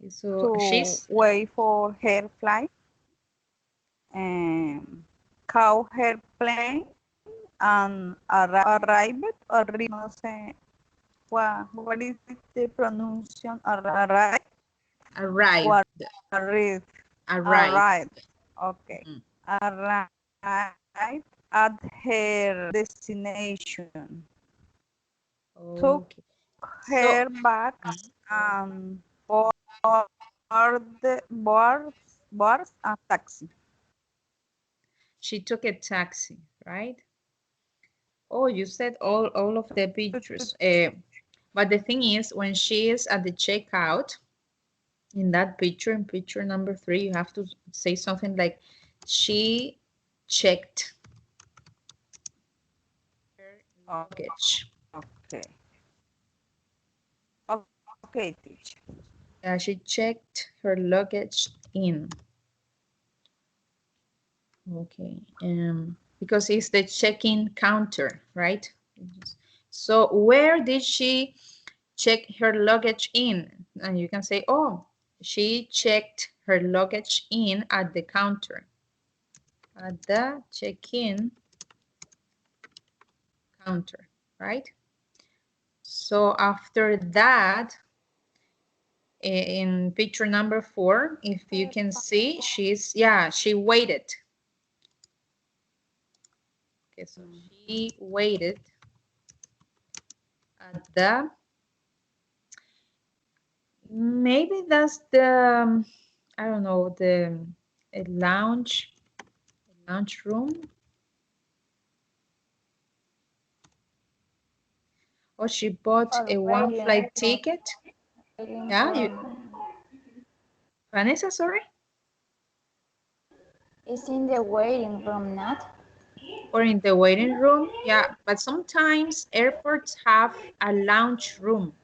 So to she's wait for her flight and call her plane and arrived or no sé what is the pronunciation arrive arrived. or arrive Arrived. arrived okay Mhm. arrived at her destination took Okay. So her back mhm. and board a taxi. She took a taxi, right? Oh, you said all of the pictures. But the thing is, when she is at the checkout, in that picture, in picture number 3, you have to say something like, she checked her luggage. Okay. Okay, teacher. She checked her luggage in. Okay. Because it's the check-in counter, right? So where did she check her luggage in? And you can say, oh, she checked her luggage in at the counter. At the check-in counter, right? So after that, in picture number 4, if you can see, she waited. Okay, so she waited at the, maybe that's the, I don't know, the lounge room. Or she bought a one Waiting flight ticket. Yeah, you, Vanessa, sorry? it's in the waiting room, not? Or in the waiting room. Yeah, but sometimes airports have a lounge room.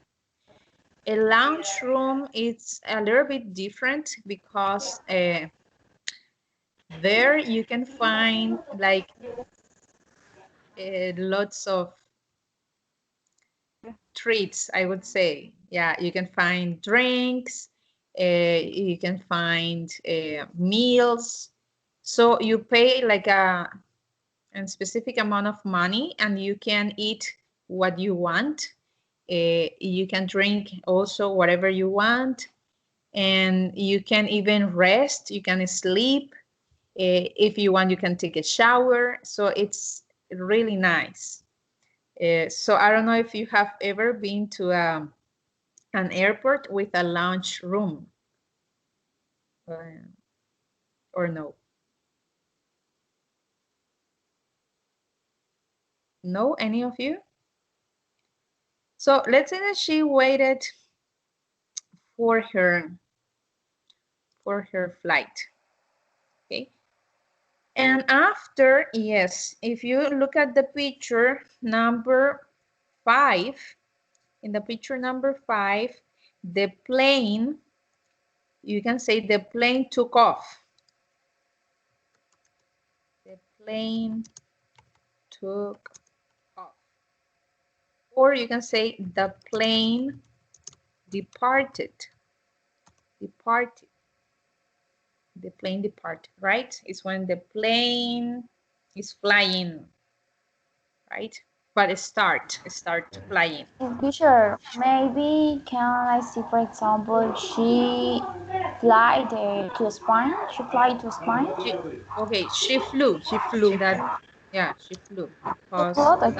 A lounge room is a little bit different because there you can find like lots of treats, I would say. Yeah, you can find drinks, you can find meals. So you pay like a specific amount of money and you can eat what you want. You can drink also whatever you want, and you can even rest, you can sleep. If you want, you can take a shower. So it's really nice. So I don't know if you have ever been to an airport with a lounge room uh, or no. No, any of you? So let's say that she waited for her flight. Okay. And after, yes, if you look at the picture number 5, in the picture number 5, the plane, you can say the plane took off. The plane took off. Or you can say the plane departed. Departed. The plane departed, right? It's when the plane is flying, right? But start flying. Teacher, maybe can I see, for example, she fly there to Spain? She fly to Spain? She, okay, she flew. She flew. That, yeah, she flew She because flew like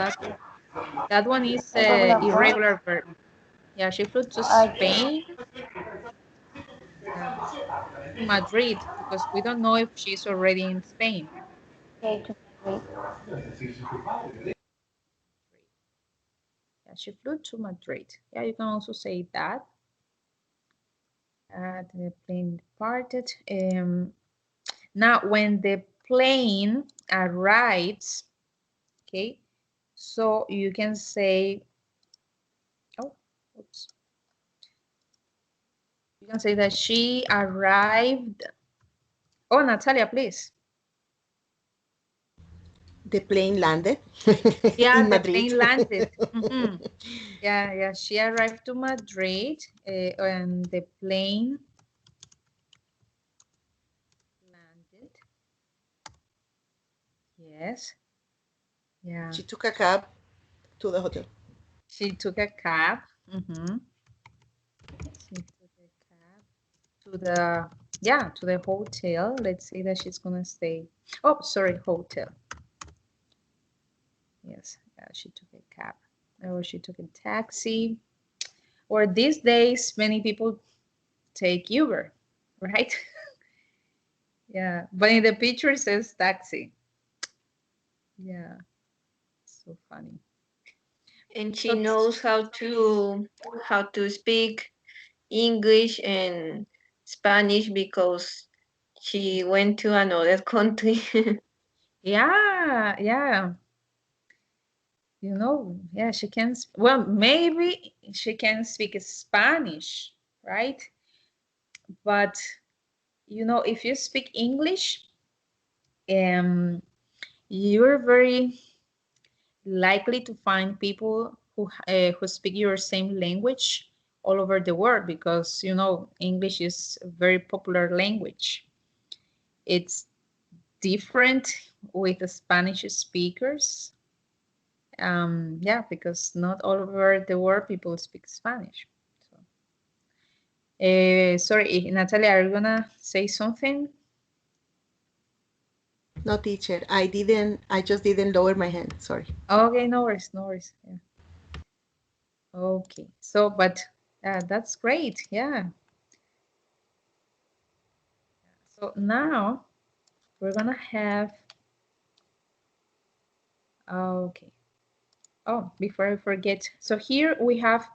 that one is a regular flight? irregular verb. Yeah, she flew to Okay, Spain, uh, to Madrid, because we don't know if she's already in Spain. okay, to Madrid. Yeah, she flew to Madrid. Yeah, you can also say that. The plane departed. Now, when the plane arrives, okay, so you can say, oh, oops. You can say that she arrived. Oh, Natalia, please. The plane landed Yeah, in the Madrid. plane landed. Yeah. She arrived to Madrid, and the plane landed. Yes. Yeah. She took a cab to the hotel. She took a cab. She took a cab to the hotel. Let's say that she's gonna stay. Oh, sorry, hotel. Yes, she took a cab, or she took a taxi, or these days many people take Uber, right? Yeah, but in the picture it says taxi. Yeah, so funny. And she So, knows how to speak English and Spanish because she went to another country. yeah. Yeah, she can. Well, maybe she can speak Spanish, right? But if you speak English, um, you're very likely to find people who speak your same language all over the world, because English is a very popular language. It's different with the Spanish speakers. Yeah, because not all over the world people speak Spanish. So, sorry, Natalia, are you gonna say something? No, teacher, I just didn't lower my hand. Sorry. Okay, no worries, no worries. Yeah. Okay, so but that's great. Yeah. So now we're gonna have. Okay. Oh, before I forget, so here we have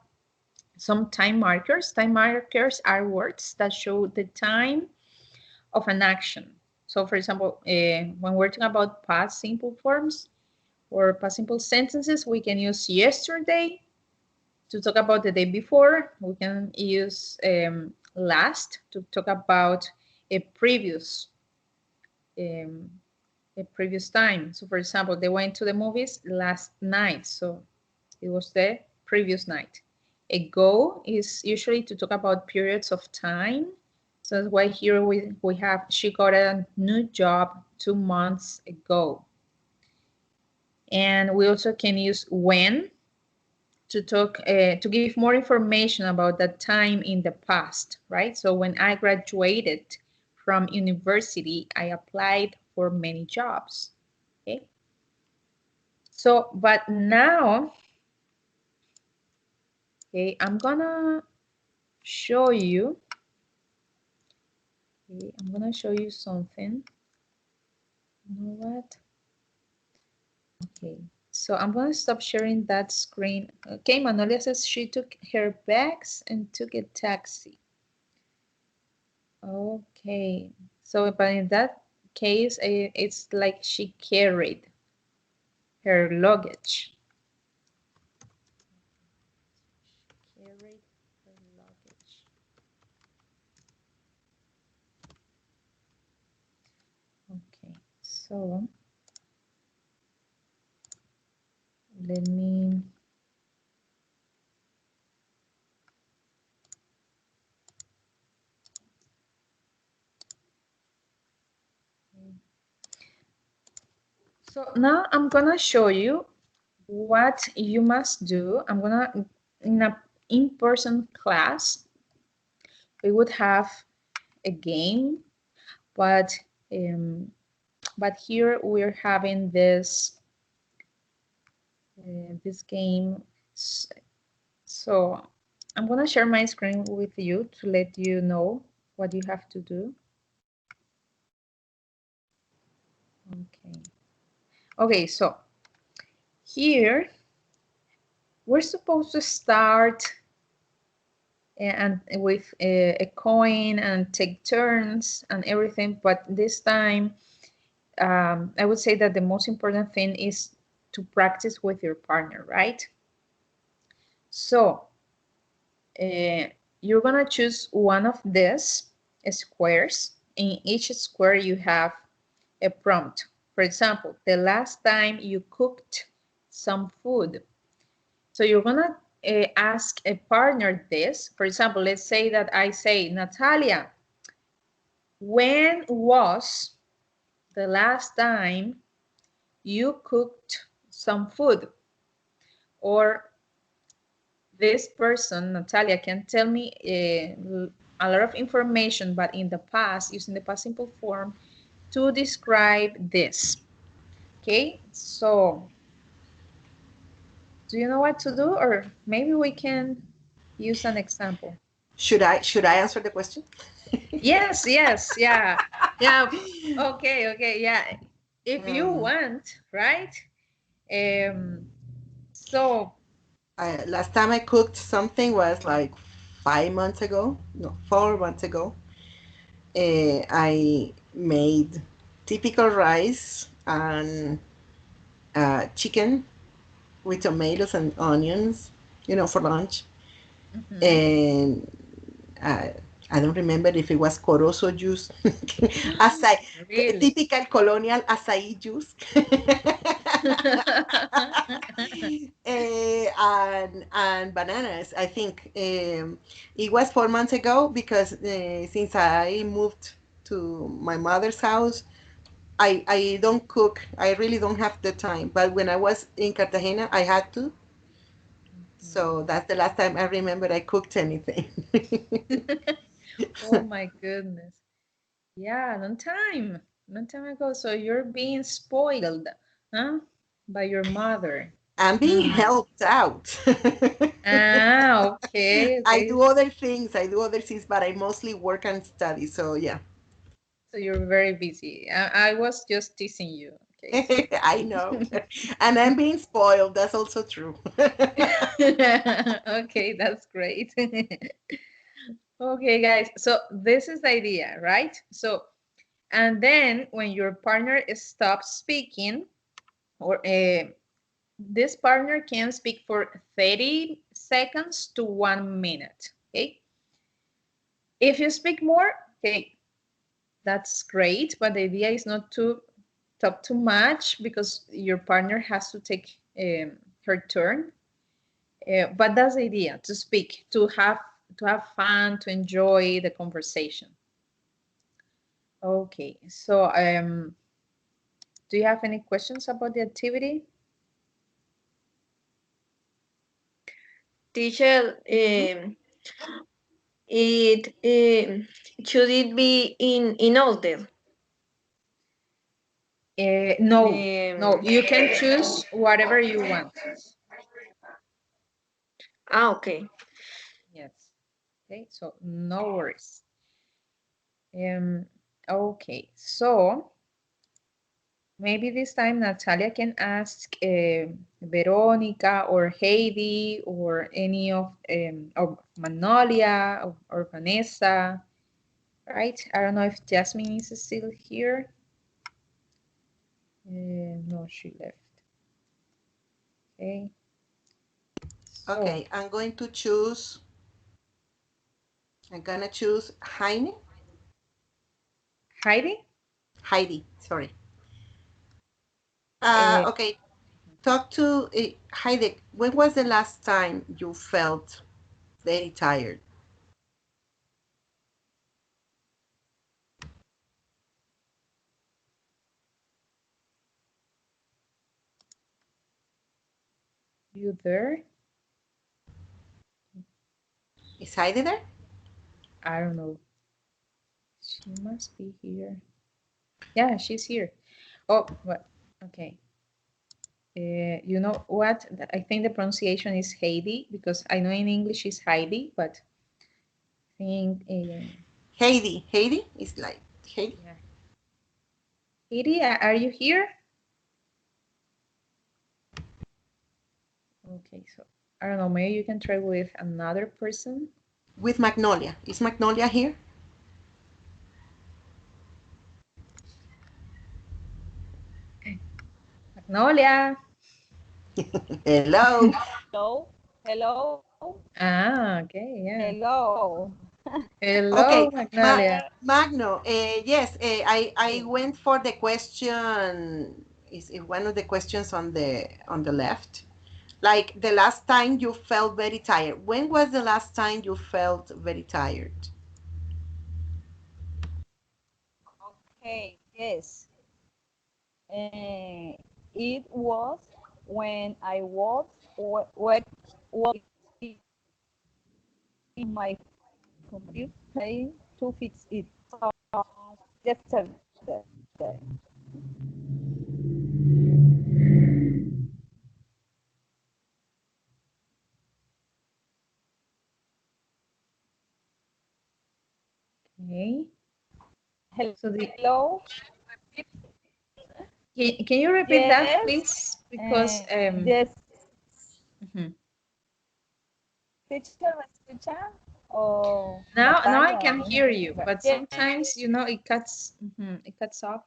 some time markers. Time markers are words that show the time of an action. So, for example, when we're talking about past simple forms or past simple sentences, we can use yesterday. To talk about the day before, we can use last to talk about a previous um, time. So, for example, they went to the movies last night. So it was the previous night. Ago is usually to talk about periods of time. So that's why here we have she got a new job 2 months ago. And we also can use when to talk to give more information about that time in the past, right? So when I graduated from university, I applied for many jobs. Okay. So, but now, okay, I'm gonna show you. Okay, I'm gonna show you something. You know what? Okay, so I'm gonna stop sharing that screen. Okay, Manolia says she took her bags and took a taxi. Okay, so but in that case, it's like she carried her luggage. Carried her luggage. Okay, so let me. So now I'm gonna show you what you must do. I'm gonna, in a in-person class, we would have a game, but um, here we're having this game. So I'm gonna share my screen with you to let you know what you have to do. Okay. Okay, so here we're supposed to start and with a coin and take turns and everything. But this time, I would say that the most important thing is to practice with your partner, right? So you're gonna choose one of these squares. In each square, you have a prompt. For example, the last time you cooked some food. So you're gonna ask a partner this. For example, let's say that I say, Natalia, when was the last time you cooked some food? Or this person, Natalia, can tell me a lot of information, but in the past, using the past simple form to describe this. Okay, so do you know what to do? Or maybe we can use an example. Should I answer the question? Yes, yes, yeah. Yeah, okay, okay, yeah. If you Um, want, right? So, Last time I cooked something was like 5 months ago. No, 4 months ago. I made typical rice and chicken with tomatoes and onions, for lunch. mhm, And uh, I don't remember if it was corozo juice, acai, really? typical colonial acai juice. And bananas. I think it was 4 months ago because since I moved to my mother's house, I don't cook. I really don't have the time. But when I was in Cartagena, I had to. So that's the last time I remember I cooked anything. Oh my goodness. Yeah, long time ago. So you're being spoiled, huh? By your mother. I'm being Mm. helped out. Ah, okay, I okay. do other things. I do other things, but I mostly work and study. So yeah, So you're very busy. I was just teasing you. Okay, so. I know. And I'm being spoiled. That's also true. Okay, that's great. Okay, guys. So this is the idea, right? So, and then when your partner stops speaking, or this partner can speak for 30 seconds to 1 minute. Okay. If you speak more, okay, that's great. But the idea is not to talk too much because your partner has to take her turn. But that's the idea, to speak, to have fun, to enjoy the conversation. Okay, so do you have any questions about the activity? Teacher, it should it be in order? No, no, Um, you can choose whatever you want. okay. Yes. Okay, so no worries. Um, okay, so maybe this time Natalia can ask Veronica or Heidi or any of Magnolia or Vanessa, right? I don't know if Jasmine is still here. No, she left. Okay, so Okay, I'm gonna choose Heidi, Heidi, sorry. uh, Okay, talk to Heidi. When was the last time you felt very tired? you there? Is Heidi there? I don't know. She must be here. Yeah, she's here. Oh, what? Okay. You know what? I think the pronunciation is Heidi because I know in English it's Heidi, but I think Heidi is like Heidi. yeah. Heidi, are you here? Okay, so I don't know. Maybe you can try with another person. with Magnolia. Is Magnolia here? Magnolia. Hello. Hello, hello, Ah, okay, yeah. hello. Hello, Okay, Magnolia. Magno. Yes, I Hey, went for the question. Is one of the questions on the left? Like the last time you felt very tired. When was the last time you felt very tired? okay, yes. It was when I was in my computer trying to fix it. Yesterday. Okay. So Hello. can you repeat that, Yes. please? Because Yes. mhm. Teacher, ¿me escucha? O Now I Natalia, can déjeme hear you, preguntar. but sometimes it cuts off.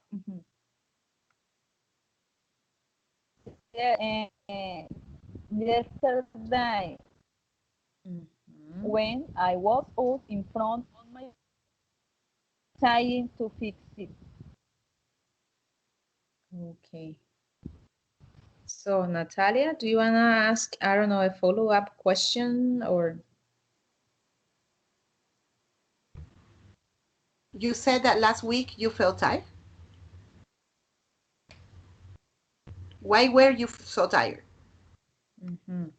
Yeah, yesterday, Mhm. when I was out in front of my trying to fix it. Okay. So Natalia, do you wanna ask, I don't know, a follow-up question or You said that last week you felt tired. Why were you so tired? mhm.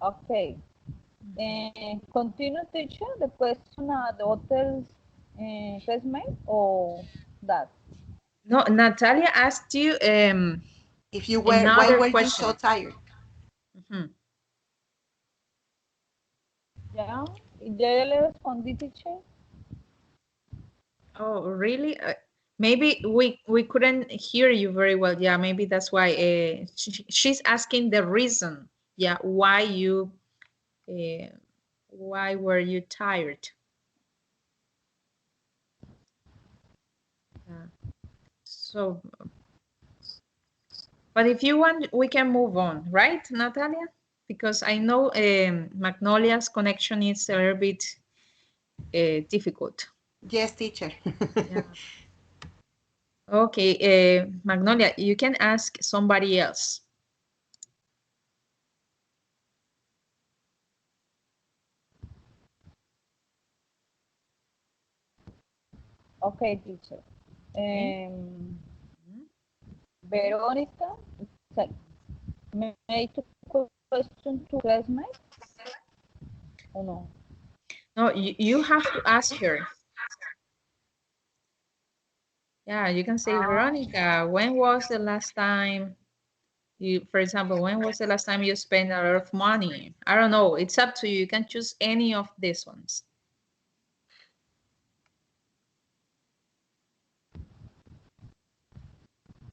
Okay. Continue, teacher, the question the author's classmate or that? No, Natalia asked you If you were, why another were you so question. tired? Mhm. Ya, ya le respondí, teacher. Oh, really? Maybe we couldn't hear you very well. Yeah, maybe that's why. She's asking the reason. Yeah, uh, why were you tired? Yeah. So, but if you want, we can move on, right, Natalia? Because I know Magnolia's connection is a little bit difficult. Yes, teacher. Yeah. Okay, Magnolia, you can ask somebody else. Okay, teacher. Okay. Veronica, so, make a question to classmate or no? No, you have to ask her. Yeah, you can say, Veronica, when was the last time for example, when was the last time you spent a lot of money? I don't know. It's up to you. You can choose any of these ones.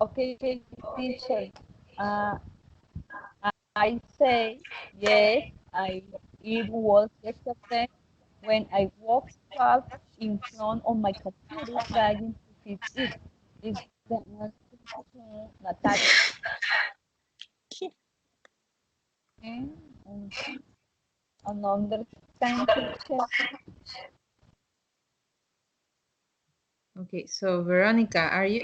Okay, teacher. Uh, I say yes. It was yesterday when I walked up in front of my computer trying to fix it. Is the answer to Natalia? Um, Another time, teacher. Okay, so Veronica, are you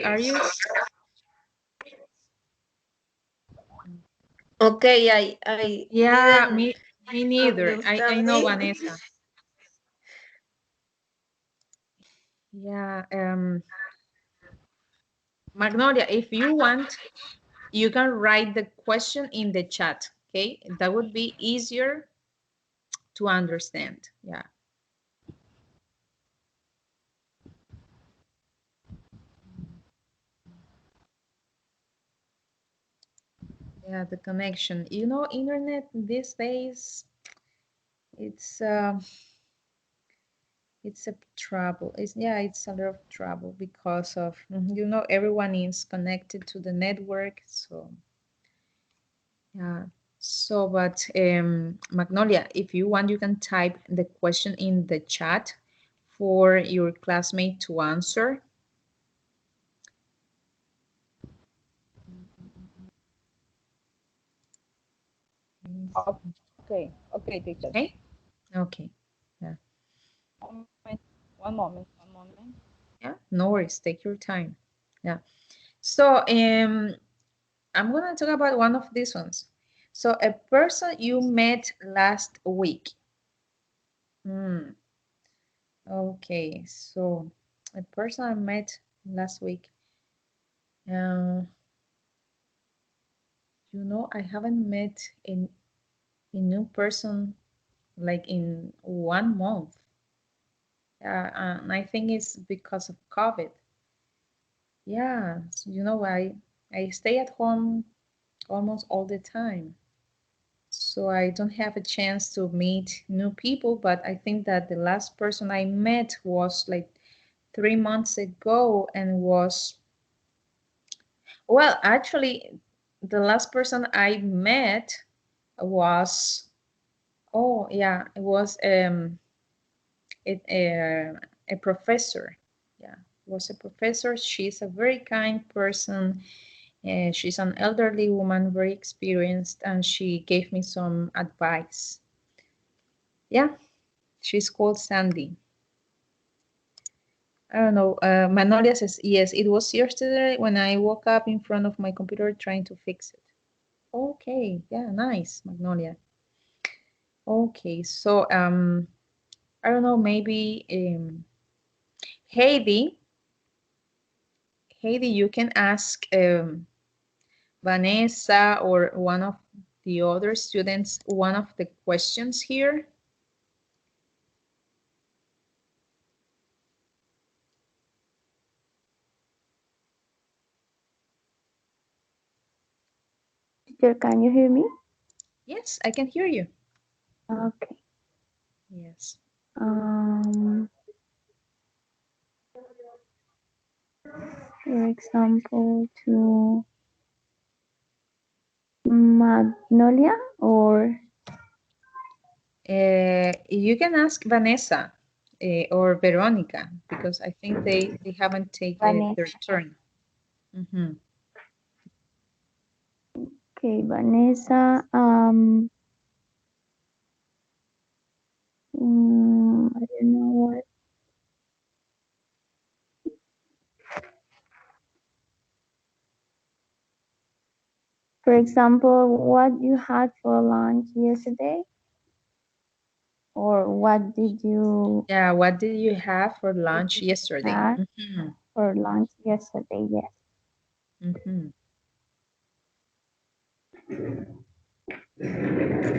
Okay, I Yeah, didn't me neither. I understand know me. Vanessa. Yeah, Magnolia, if you want, you can write the question in the chat, okay? That would be easier to understand. Yeah. Yeah, the connection. You know, internet these days, it's It's a trouble. It's yeah, it's a lot of trouble because of everyone is connected to the network. So yeah. So but Magnolia, if you want, you can type the question in the chat for your classmate to answer. Okay, okay, teacher. Okay. Okay. Yeah. One moment, one moment, one moment. Yeah. No worries. Take your time. Yeah. So I'm gonna talk about one of these ones. So a person you met last week. Hmm. Okay, so a person I met last week. Uh, I haven't met a new person like in 1 month. And I think it's because of COVID. Yeah, I stay at home almost all the time. So I don't have a chance to meet new people, but I think that the last person I met was like 3 months ago and was, well, actually, the last person I met was, oh yeah, it was it, a professor. Yeah, it was a professor. She's a very kind person. She's an elderly woman, very experienced, and she gave me some advice. Yeah, she's called Sandy. I don't know. Manolia says, yes, it was yesterday when I woke up in front of my computer trying to fix it. Okay, yeah, nice, Magnolia. Okay, so I don't know, maybe Heidi, Heidi, you can ask Vanessa or one of the other students one of the questions here. Teacher, can you hear me? Yes, I can hear you. Okay. Yes. Um, for example, to Magnolia or You can ask Vanessa or Veronica because I think they haven't taken their Vanessa. turn. Mhm. Okay, Vanessa. I don't know what. For example, what you had for lunch yesterday, or what did you Yeah, what did you have for lunch yesterday? have Mhm. for lunch yesterday? Yes. Mhm.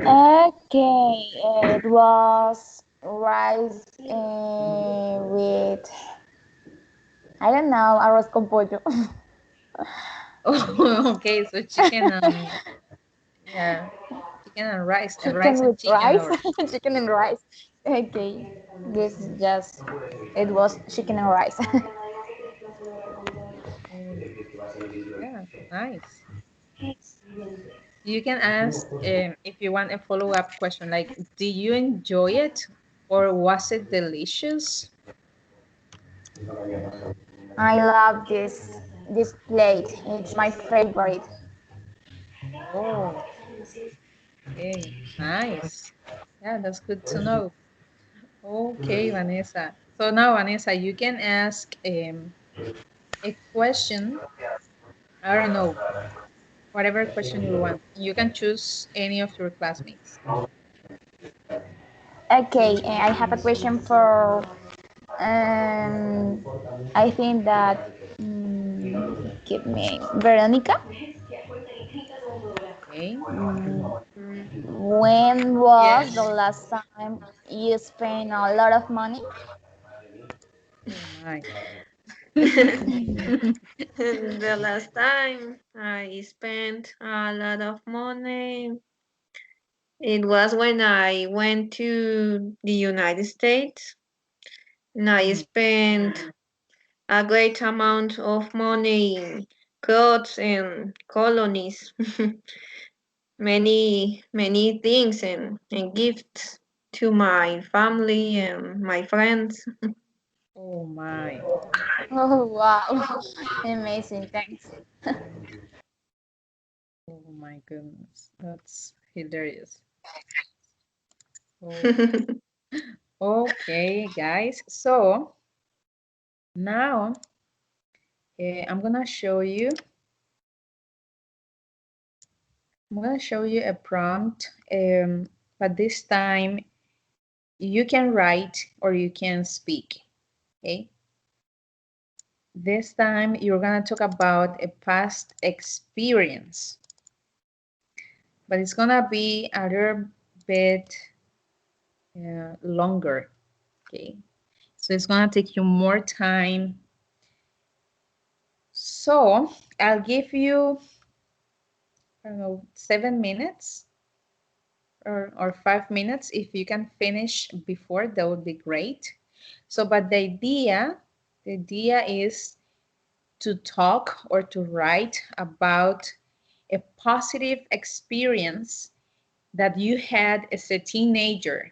Okay, it was rice with, I don't know, arroz con pollo. Oh, okay, so chicken and yeah, chicken and rice Chicken and with chicken rice, or chicken and rice. Okay, this is just, it was chicken and rice. okay. Yeah, nice. You can ask if you want a follow-up question like, did you enjoy it or was it delicious? I love this plate. It's my favorite. Oh, okay, nice. Yeah, that's good to know. Okay, Vanessa. So now, Vanessa, you can ask a question. I don't know, whatever question you want. You can choose any of your classmates. Okay, I have a question for. Um, I think that. Give me Veronica. Okay. When was the Yes. last time you spent a lot of money? Oh my. The last time I spent a lot of money, it was when I went to the United States. And I spent a great amount of money in clothes and colonies, many things and gifts to my family and my friends. Oh my. Oh, wow. Amazing. Thanks. Oh my goodness. That's hilarious. Oh, okay, guys. So now I'm gonna show you a prompt, but this time you can write or you can speak. Okay. This time you're gonna talk about a past experience, but it's gonna be a little bit longer. Okay. So it's gonna take you more time. So I'll give you, I don't know, 7 minutes or 5 minutes. If you can finish before, that would be great. So, but the idea is to talk or to write about a positive experience that you had as a teenager.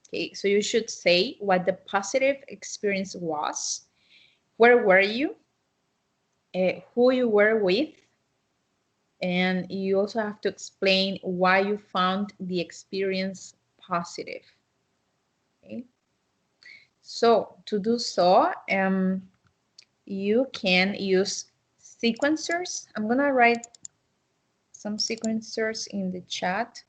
Okay, so you should say what the positive experience was, where were you, who you were with, and you also have to explain why you found the experience positive. Okay. So to do so, you can use sequencers. I'm gonna write some sequencers in the chat.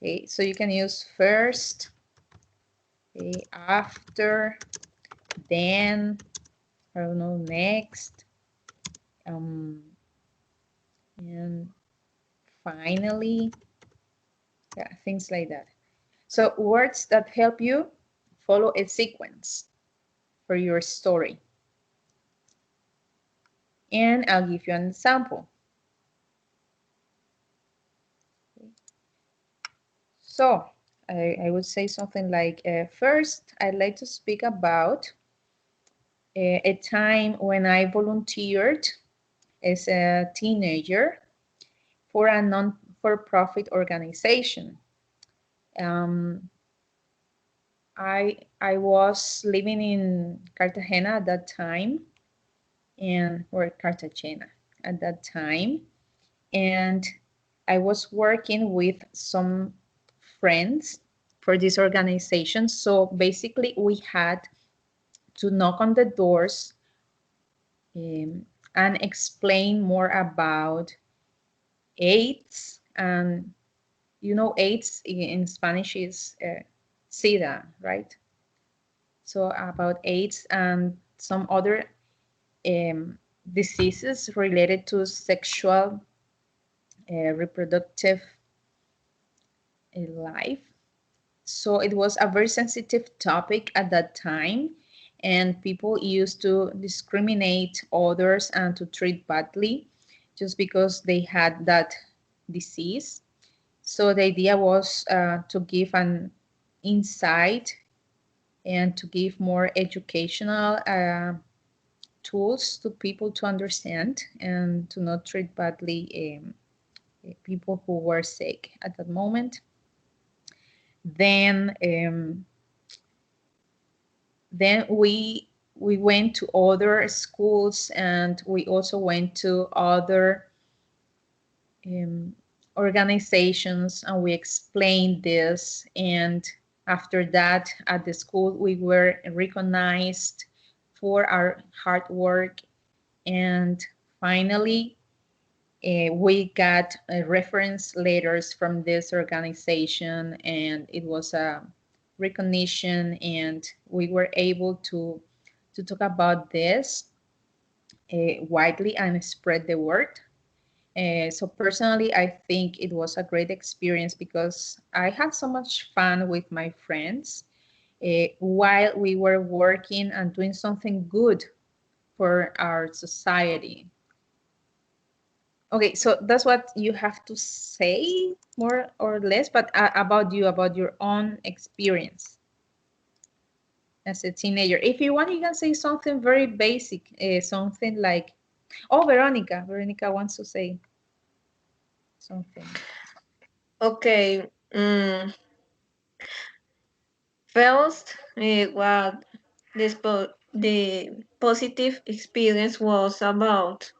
Okay, so you can use first, okay, after, then, I don't know, next, and finally, yeah, things like that. So words that help you follow a sequence for your story. And I'll give you an example. So I would say something like, first, I'd like to speak about a time when I volunteered as a teenager for a non-for-profit organization. Um, I was living in Cartagena at that time, or Cartagena at that time, and I was working with some friends for this organization. So basically, we had to knock on the doors um, and explain more about AIDS. And you know, AIDS in Spanish is SIDA, right? So about AIDS and some other um, diseases related to sexual reproductive life. So it was a very sensitive topic at that time, and people used to discriminate others and to treat badly just because they had that disease. So the idea was to give an insight and to give more educational tools to people to understand and to not treat badly people who were sick at that moment. Then we went to other schools, and we also went to other um, organizations, and we explained this. And after that, at the school, we were recognized for our hard work. And finally, we got reference letters from this organization, and it was a recognition, and we were able to talk about this widely and spread the word. So personally, I think it was a great experience because I had so much fun with my friends while we were working and doing something good for our society. Okay, so that's what you have to say more or less, but about you, about your own experience as a teenager. If you want, you can say something very basic, something like, oh, Veronica wants to say something. Okay. First, what the positive experience was about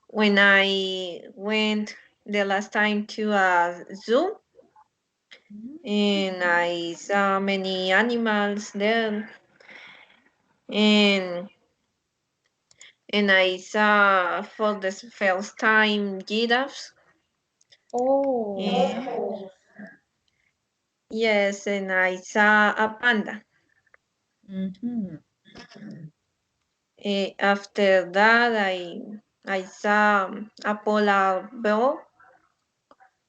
when I went the last time to a zoo and I saw many animals there and I saw for the first time giraffes. Oh, And, yes, and I saw a panda. mm-hmm. After that, I saw a polar bear,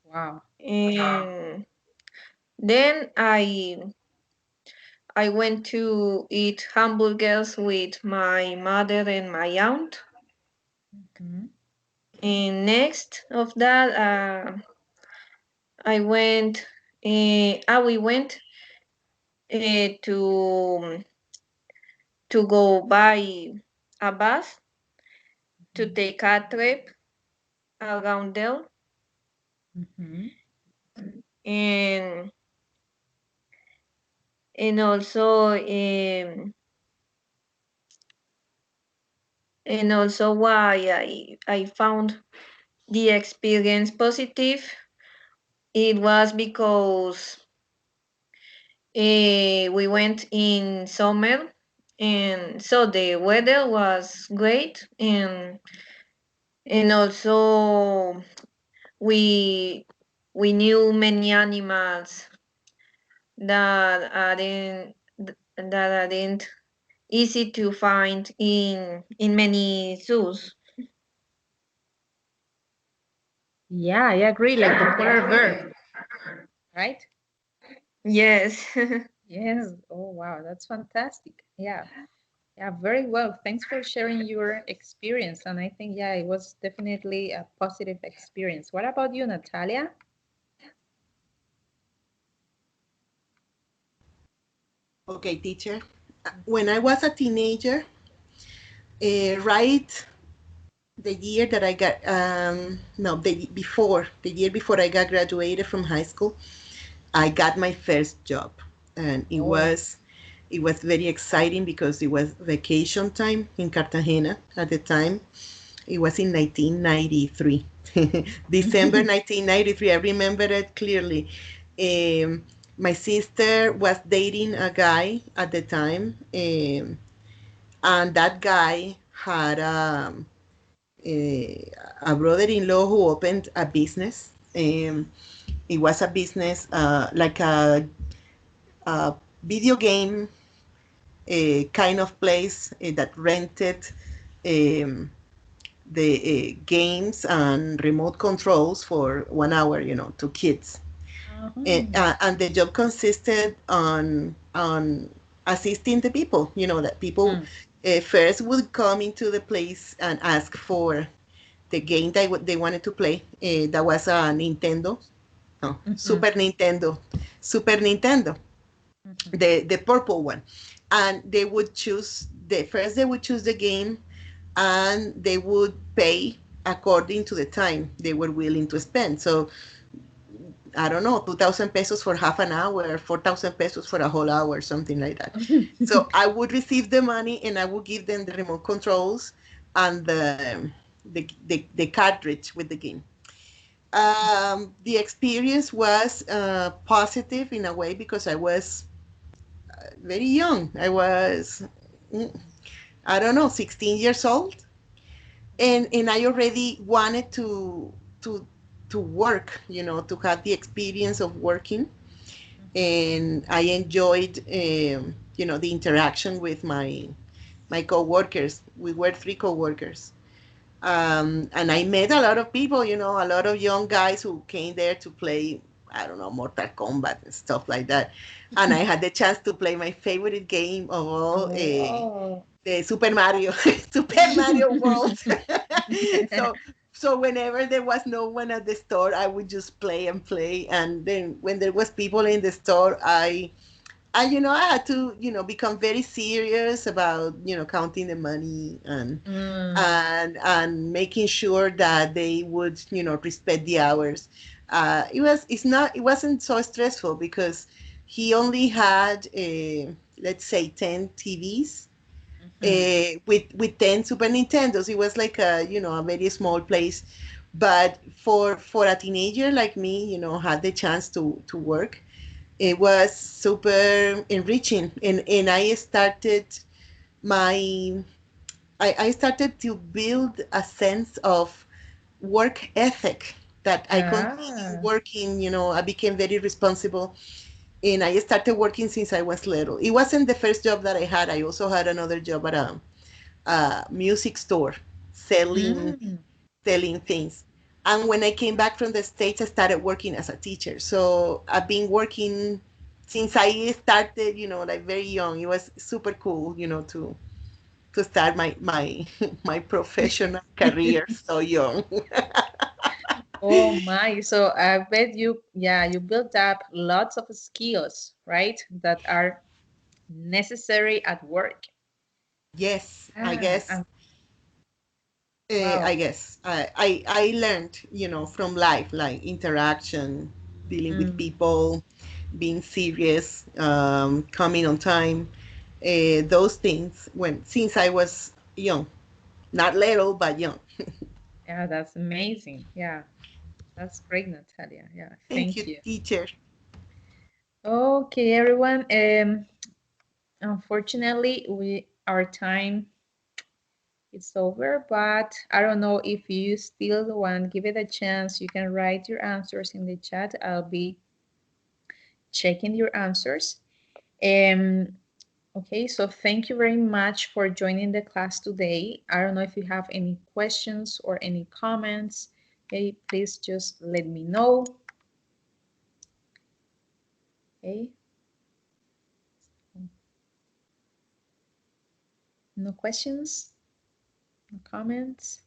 Wow. and then I went to eat hamburgers with my mother and my aunt. Mhm. And next of that, I went. We went to go buy a bus to take a trip around there, Mhm. and also why I found the experience positive. It was because we went in summer, and so the weather was great, and also we knew many animals that aren't easy to find in many zoos. Yeah, I agree. Like the polar bear, right? Yes. Yes. Oh, wow, that's fantastic. Yeah. Yeah, very well. Thanks for sharing your experience. And I think, yeah, it was definitely a positive experience. What about you, Natalia? Okay, teacher. When I was a teenager, right the year that I got, no, the year before I got graduated from high school, I got my first job, and Oh. it was very exciting because it was vacation time in Cartagena at the time. It was in 1993, December 1993. I remember it clearly. Um, my sister was dating a guy at the time, and that guy had a brother-in-law who opened a business. It was a business like a video game kind of place that rented um, the games and remote controls for 1 hour, to kids. Uh-huh. And the job consisted on assisting the people. That people Mm. first would come into the place and ask for the game that they wanted to play. That was a Nintendo, no, Mhm. Super Nintendo, Mhm. the purple one, and they would choose the game, and they would pay according to the time they were willing to spend. So I don't know, 2,000 pesos for half an hour, 4,000 pesos for a whole hour, something like that. So I would receive the money and I would give them the remote controls and the cartridge with the game. The experience was positive in a way because I was very young. I was, mm, I don't know, 16 years old, and I already wanted to to work, to have the experience of working, and I enjoyed, the interaction with my coworkers. We were three coworkers. And I met a lot of people, a lot of young guys who came there to play, I don't know, Mortal Kombat and stuff like that. And I had the chance to play my favorite game of all, Oh. the Super Mario, Super Mario World. so So whenever there was no one at the store, I would just play and play. And then when there was people in the store, I had to, become very serious about, counting the money and Mm, and making sure that they would, respect the hours. It wasn't so stressful because he only had, let's say, 10 TVs mhm. with 10 Super Nintendos. It was like a very small place. But for a teenager like me, had the chance to work, it was super enriching. And my I started to build a sense of work ethic that I continue Ah, working. I became very responsible, and I started working since I was little. It wasn't the first job that I had. I also had another job at a music store selling mm, selling things. And when I came back from the States, I started working as a teacher. So I've been working since I started, like very young. It was super cool, to start my my professional career so young. oh my. So I bet you, yeah, you built up lots of skills, right? That are necessary at work. Yes, I Ah, guess. wow. I guess I learned, from life, like interaction, dealing with Mm, people, being serious, coming on time, those things when since I was young, not little but young. yeah, that's amazing. Yeah, that's great, Natalia. Yeah, Thank thank you, you. teacher. Okay, everyone. Unfortunately, we our time is over, but I don't know if you still want, give it a chance. You can write your answers in the chat. I'll be checking your answers. Um, okay, so thank you very much for joining the class today. I don't know if you have any questions or any comments. Okay, please just let me know. Okay, no questions, no comments.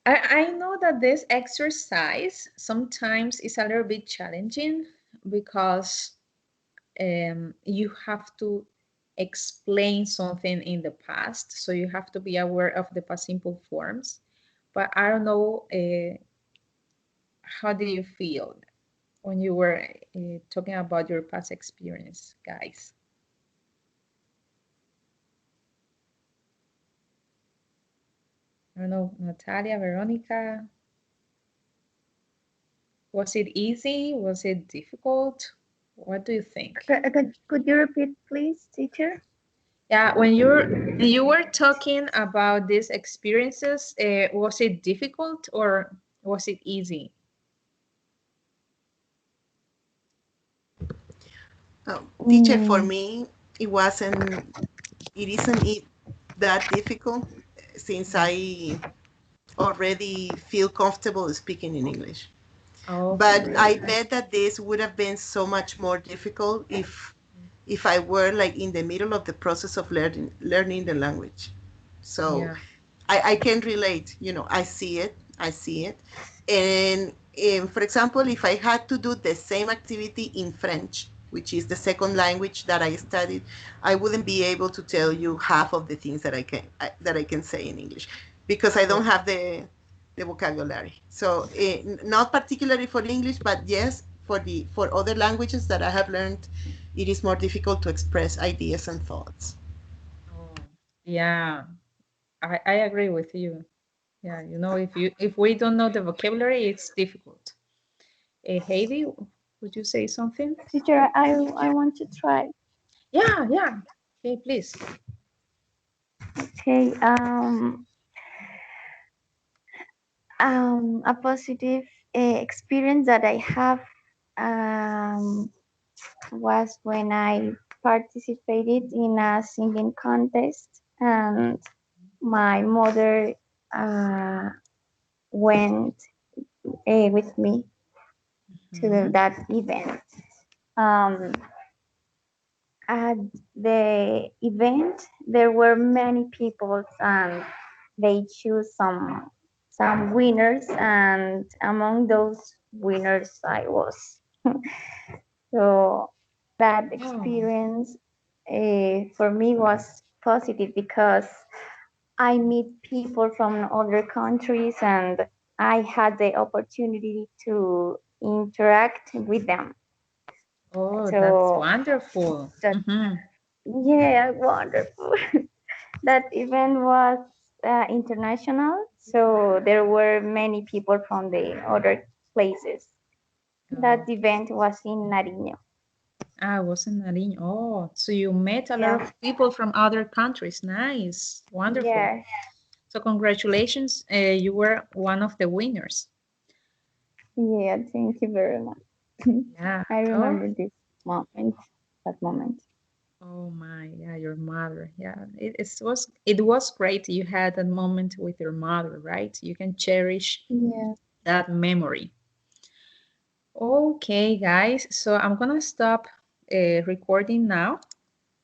I know that this exercise sometimes is a little bit challenging because you have to explain something in the past, so you have to be aware of the past simple forms. But I don't know, how did you feel when you were talking about your past experience, guys? I don't know, Natalia, Veronica, was it easy? Was it difficult? What do you think? Could you repeat, please, teacher? Yeah, when you were talking about these experiences, was it difficult or was it easy? Teacher, for Mm, me, it wasn't. It isn't that difficult since I already feel comfortable speaking in English. But Okay. I bet that this would have been so much more difficult if I were like in the middle of the process of learning the language. So Yeah. I can relate. I see it. And for example, if I had to do the same activity in French, which is the second language that I studied, I wouldn't be able to tell you half of the things that I can say in English because I Oh, don't have the vocabulary. So not particularly for English, but yes, for other languages that I have learned, it is more difficult to express ideas and thoughts. oh. Yeah, I agree with you. Yeah, you know, if we don't know the vocabulary, it's difficult. Heidi, would you say something? teacher, I want to try. Yeah, yeah. Okay, please. Okay. A positive experience that I have um, was when I participated in a singing contest, and my mother uh, went with me to Mhm. that event. Um, at the event, there were many people, and they choose some winners, and among those winners I was. So that Oh, experience for me was positive because I meet people from other countries and I had the opportunity to interact with them. oh, that's So wonderful. that, Mm-hmm. yeah, wonderful. That event was international, so there were many people from the other places. That Oh, event was in Nariño. I was in Nariño. Oh, so you met a lot Yeah, of people from other countries. Nice, wonderful. yeah, So congratulations, you were one of the winners. yeah. Thank you very much. Yeah. I Oh, remember this moment, that moment. oh my, yeah, your mother. Yeah, it was great. You had that moment with your mother, right? You can cherish Yeah. that memory. Okay, guys. So I'm gonna stop recording now.